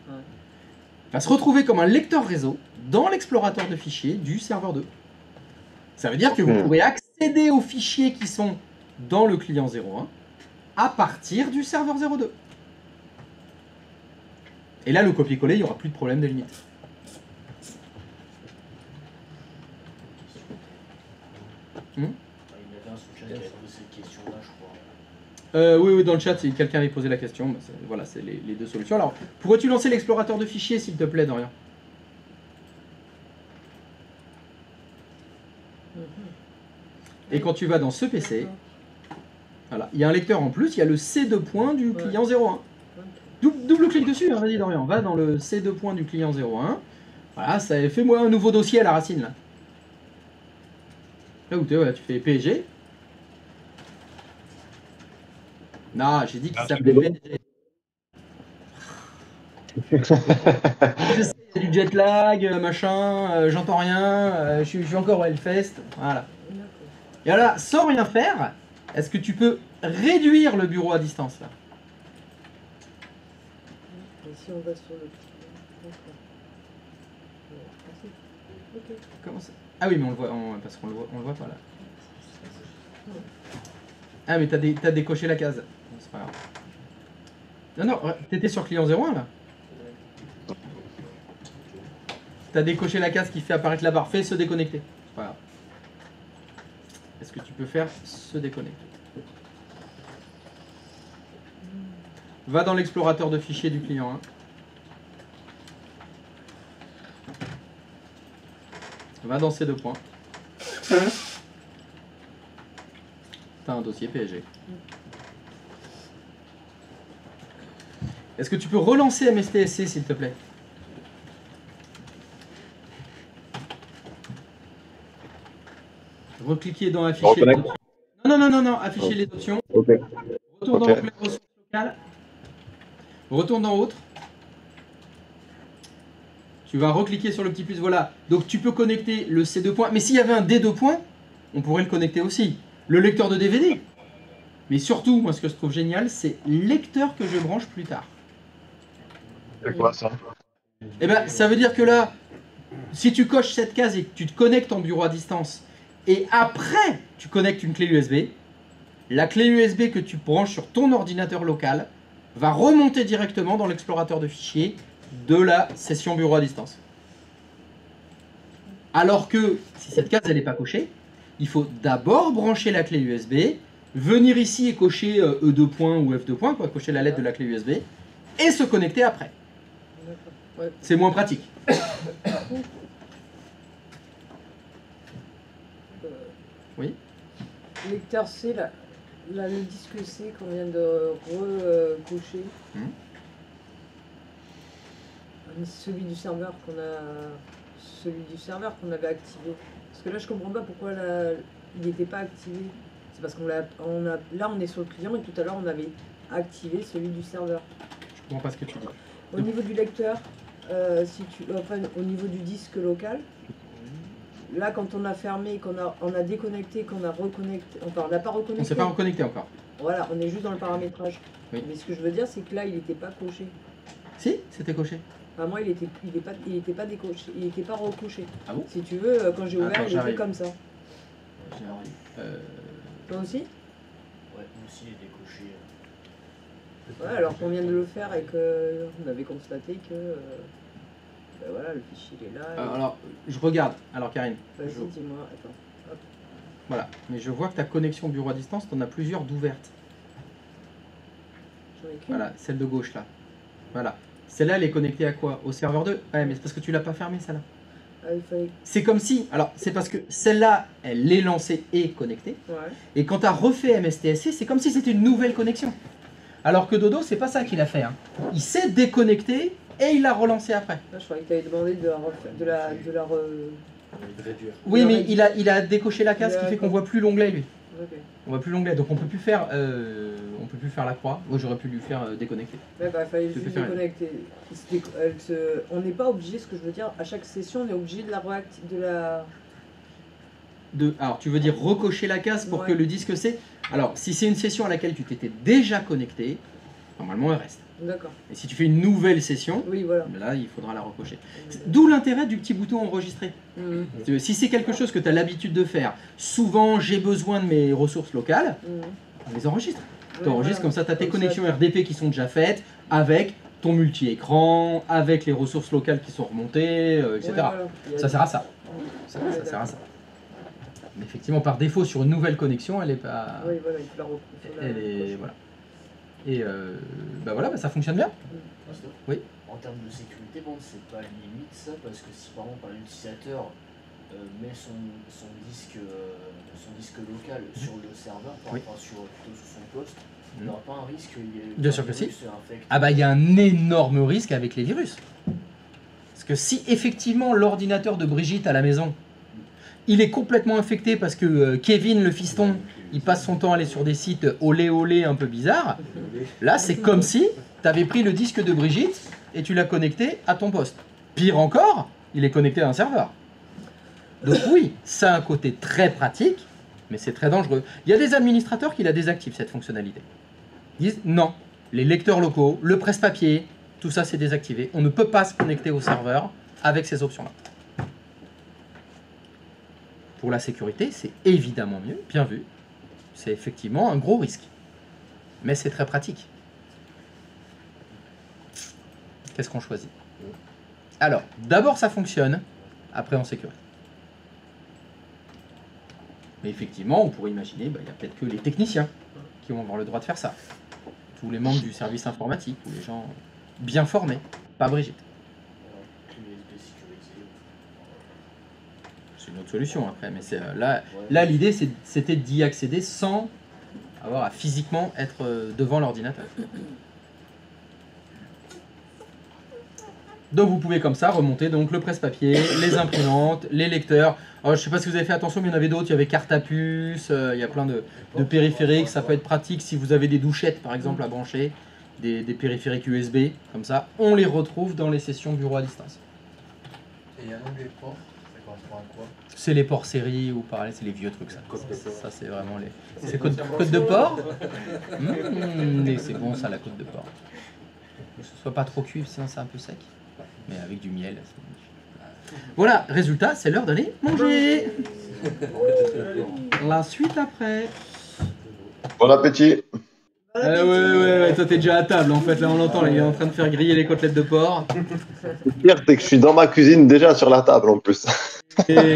S1: va se retrouver comme un lecteur réseau dans l'explorateur de fichiers du serveur 2. Ça veut dire que vous pourrez accéder aux fichiers qui sont dans le client 01 à partir du serveur 02. Et là, le copier-coller, il n'y aura plus de problème de limite.
S4: Il y avait un sous-chat qui avait posé cette question-là, je crois.
S1: Oui, dans le chat, si quelqu'un avait posé la question, bah, voilà, c'est les 2 solutions. Alors, pourrais-tu lancer l'explorateur de fichiers, s'il te plaît, Dorian? Et quand tu vas dans ce PC, voilà, il y a un lecteur en plus, il y a le C2 points du client 01. Double-clique dessus, hein, vas-y Dorian, va dans le C2 points du client 01. Voilà, ça fait-moi un nouveau dossier à la racine, là. Là où tu fais PSG. Non, j'ai dit qu'il s'appelait PSG. Je sais, il y a du jet lag, machin, j'entends rien, je suis encore au Hellfest, voilà. Et là, sans rien faire, est-ce que tu peux réduire le bureau à distance là?
S2: Et si on va sur le... Ok.
S1: Comment ça? Ah oui, mais on le voit, parce qu'on le voit pas là. Ah, mais t'as décoché la case. C'est pas grave. Non, non, t'étais sur client 01 là. T'as décoché la case qui fait apparaître la barre. Fais se déconnecter. C'est pas grave. Est-ce que tu peux faire se déconnecter? Va dans l'explorateur de fichiers du client 1. Va dans ces 2 points. T'as un dossier PSG. Est-ce que tu peux relancer MSTSC s'il te plaît? Recliquez dans afficher les options. Non, non, non, non, non, afficher les options.
S6: Ok.
S1: retourne
S6: Ok.
S1: dans les ressources locales. Retourne dans autre. Tu vas recliquer sur le petit plus, voilà. Donc tu peux connecter le C2 points. Mais s'il y avait un D2 points, on pourrait le connecter aussi. Le lecteur de DVD. Mais surtout, moi ce que je trouve génial, c'est lecteur que je branche plus tard.
S6: C'est quoi ça?
S1: Eh ben, ça veut dire que là, si tu coches cette case et que tu te connectes en bureau à distance, et après tu connectes une clé USB, la clé USB que tu branches sur ton ordinateur local va remonter directement dans l'explorateur de fichiers de la session bureau à distance. Alors que si cette case n'est pas cochée, il faut d'abord brancher la clé USB, venir ici et cocher E2 points ou F2 points, quoi, cocher la lettre de la clé USB, et se connecter après.
S2: D'accord. Ouais.
S1: C'est moins pratique. Oui.
S2: Lecteur C, là, le disque C qu'on vient de recocher. Celui du serveur qu'on avait activé. Parce que là, je comprends pas pourquoi il n'était pas activé. C'est parce là, on est sur le client et tout à l'heure, on avait activé celui du serveur.
S1: Je comprends pas ce que tu dis.
S2: Au niveau du lecteur, au niveau du disque local, là, quand on a fermé, on a déconnecté, qu'on a reconnecté, enfin, on n'a pas reconnecté.
S1: On s'est pas reconnecté encore.
S2: Voilà, on est juste dans le paramétrage.
S1: Oui.
S2: Mais ce que je veux dire, c'est que là, il n'était pas coché.
S1: Si, c'était coché.
S2: Enfin, moi, il était pas décoché, il n'était pas recouché.
S1: Ah bon?
S2: Si tu veux, quand j'ai ouvert,
S1: Attends,
S2: il était
S1: j'arrive.
S2: comme ça.
S1: Euh,
S2: Toi aussi?
S4: Ouais, moi aussi, il est décoché.
S2: Ouais, alors qu'on vient de le faire et qu'on avait constaté que ben voilà, le fichier il est là.
S1: alors, je regarde. Alors, Karine,
S2: Vas-y,
S1: je-
S2: dis-moi, attends. Hop.
S1: voilà. Mais je vois que ta connexion bureau à distance, tu en as plusieurs d'ouvertes.
S2: J'en ai qu'une.
S1: Voilà, celle de gauche là. Voilà. Celle-là, elle est connectée à quoi? Au serveur 2? Ouais, mais c'est parce que tu l'as pas fermée, celle-là.
S2: Ah, il fallait.
S1: C'est comme si. Alors, c'est parce que celle-là, elle est lancée et connectée.
S2: Ouais.
S1: Et quand tu as refait MSTSC, c'est comme si c'était une nouvelle connexion. Alors que Dodo, c'est pas ça qu'il a fait. Hein. Il s'est déconnecté et il l'a relancé après.
S2: Là, je croyais que tu avais demandé de la refaire.
S5: De réduire.
S1: Oui,
S2: Il
S1: mais
S2: aurait
S1: il a décoché la case, ce qui fait qu'on voit plus l'onglet, lui.
S2: Ok.
S1: On voit plus l'onglet, donc on peut plus faire la croix. Moi, j'aurais pu lui faire déconnecter.
S2: D'accord, il fallait
S1: Tu
S2: juste
S1: peux faire une.
S2: déconnecter. On n'est pas obligé, ce que je veux dire, à chaque session, on est obligé de la
S1: Alors, tu veux dire recocher la case pour
S2: Ouais.
S1: que le disque C. Alors, si c'est une session à laquelle tu t'étais déjà connecté, normalement elle reste.
S2: D'accord.
S1: Et si tu fais une nouvelle session,
S2: Oui, voilà.
S1: là, il faudra la recocher. D'où l'intérêt du petit bouton enregistrer.
S2: Mhm.
S1: Si c'est quelque chose que tu as l'habitude de faire, souvent j'ai besoin de mes ressources locales,
S2: Mhm.
S1: on les enregistre.
S2: Oui,
S1: Tu enregistres
S2: voilà.
S1: comme ça, tu as tes
S2: Comme
S1: connexions
S2: ça.
S1: RDP qui sont déjà faites, avec ton multi-écran, avec les ressources locales qui sont remontées, etc.
S2: Ouais, voilà. Il y a-
S1: Ça sert à ça. Ça
S2: Ouais,
S1: sert à ça. Mais effectivement, par défaut, sur une nouvelle connexion, elle est pas.
S2: Oui, voilà, il faut la recouper.
S1: Elle est. Voilà. Et ça fonctionne bien. Oui.
S4: En termes de sécurité, bon, c'est pas limite ça, parce que si par exemple un utilisateur met son disque local sur le serveur,
S1: Oui.
S4: enfin plutôt sur son poste, il
S1: Mhm.
S4: n'y aura pas un risque qu'il y ait
S1: Bien
S4: un
S1: sûr que si.
S4: virus infecte.
S1: Ah bah il y a un énorme risque avec les virus. Parce que si effectivement l'ordinateur de Brigitte à la maison, il est complètement infecté parce que Kevin le fiston, il passe son temps à aller sur des sites olé olé un peu bizarres, là c'est comme si tu avais pris le disque de Brigitte et tu l'as connecté à ton poste. Pire encore, il est connecté à un serveur. Donc oui, ça a un côté très pratique, mais c'est très dangereux. Il y a des administrateurs qui la désactivent cette fonctionnalité. Ils disent non, les lecteurs locaux, le presse-papier, tout ça c'est désactivé. On ne peut pas se connecter au serveur avec ces options-là. Pour la sécurité, c'est évidemment mieux, bien vu. C'est effectivement un gros risque. Mais c'est très pratique. Qu'est-ce qu'on choisit? Alors, d'abord ça fonctionne, après on sécurise. Mais effectivement, on pourrait imaginer, il y a peut-être que les techniciens qui vont avoir le droit de faire ça. Tous les membres du service informatique, tous les gens bien formés, pas Brigitte.
S4: Clé USB sécurisée.
S1: C'est une autre solution après, mais c'est là l'idée c'était d'y accéder sans avoir à physiquement être devant l'ordinateur. Donc vous pouvez comme ça remonter donc le presse-papier, les imprimantes, les lecteurs. Alors, je sais pas si vous avez fait attention, mais il y en avait d'autres. Il y avait carte à puce, il y a plein de périphériques. Ça peut être pratique si vous avez des douchettes par exemple à brancher, des périphériques USB, comme ça. On les retrouve dans les sessions bureau à distance.
S3: Et il y a un onglet port, ça correspond à quoi?
S1: C'est les ports série ou pareil, c'est les vieux trucs ça.
S7: Code de port.
S1: Ça c'est vraiment les. C'est code de port. Mais c'est bon ça la code de port. Que ce soit pas trop cuivre, sinon c'est un peu sec. Mais avec du miel. C'est magnifique. Voilà, résultat, c'est l'heure d'aller manger. La suite après.
S6: Bon appétit.
S1: Ouais, toi t'es déjà à table en fait, là on l'entend, il est en train de faire griller les côtelettes de porc.
S6: Le pire, c'est que je suis dans ma cuisine déjà sur la table en plus.
S1: Et...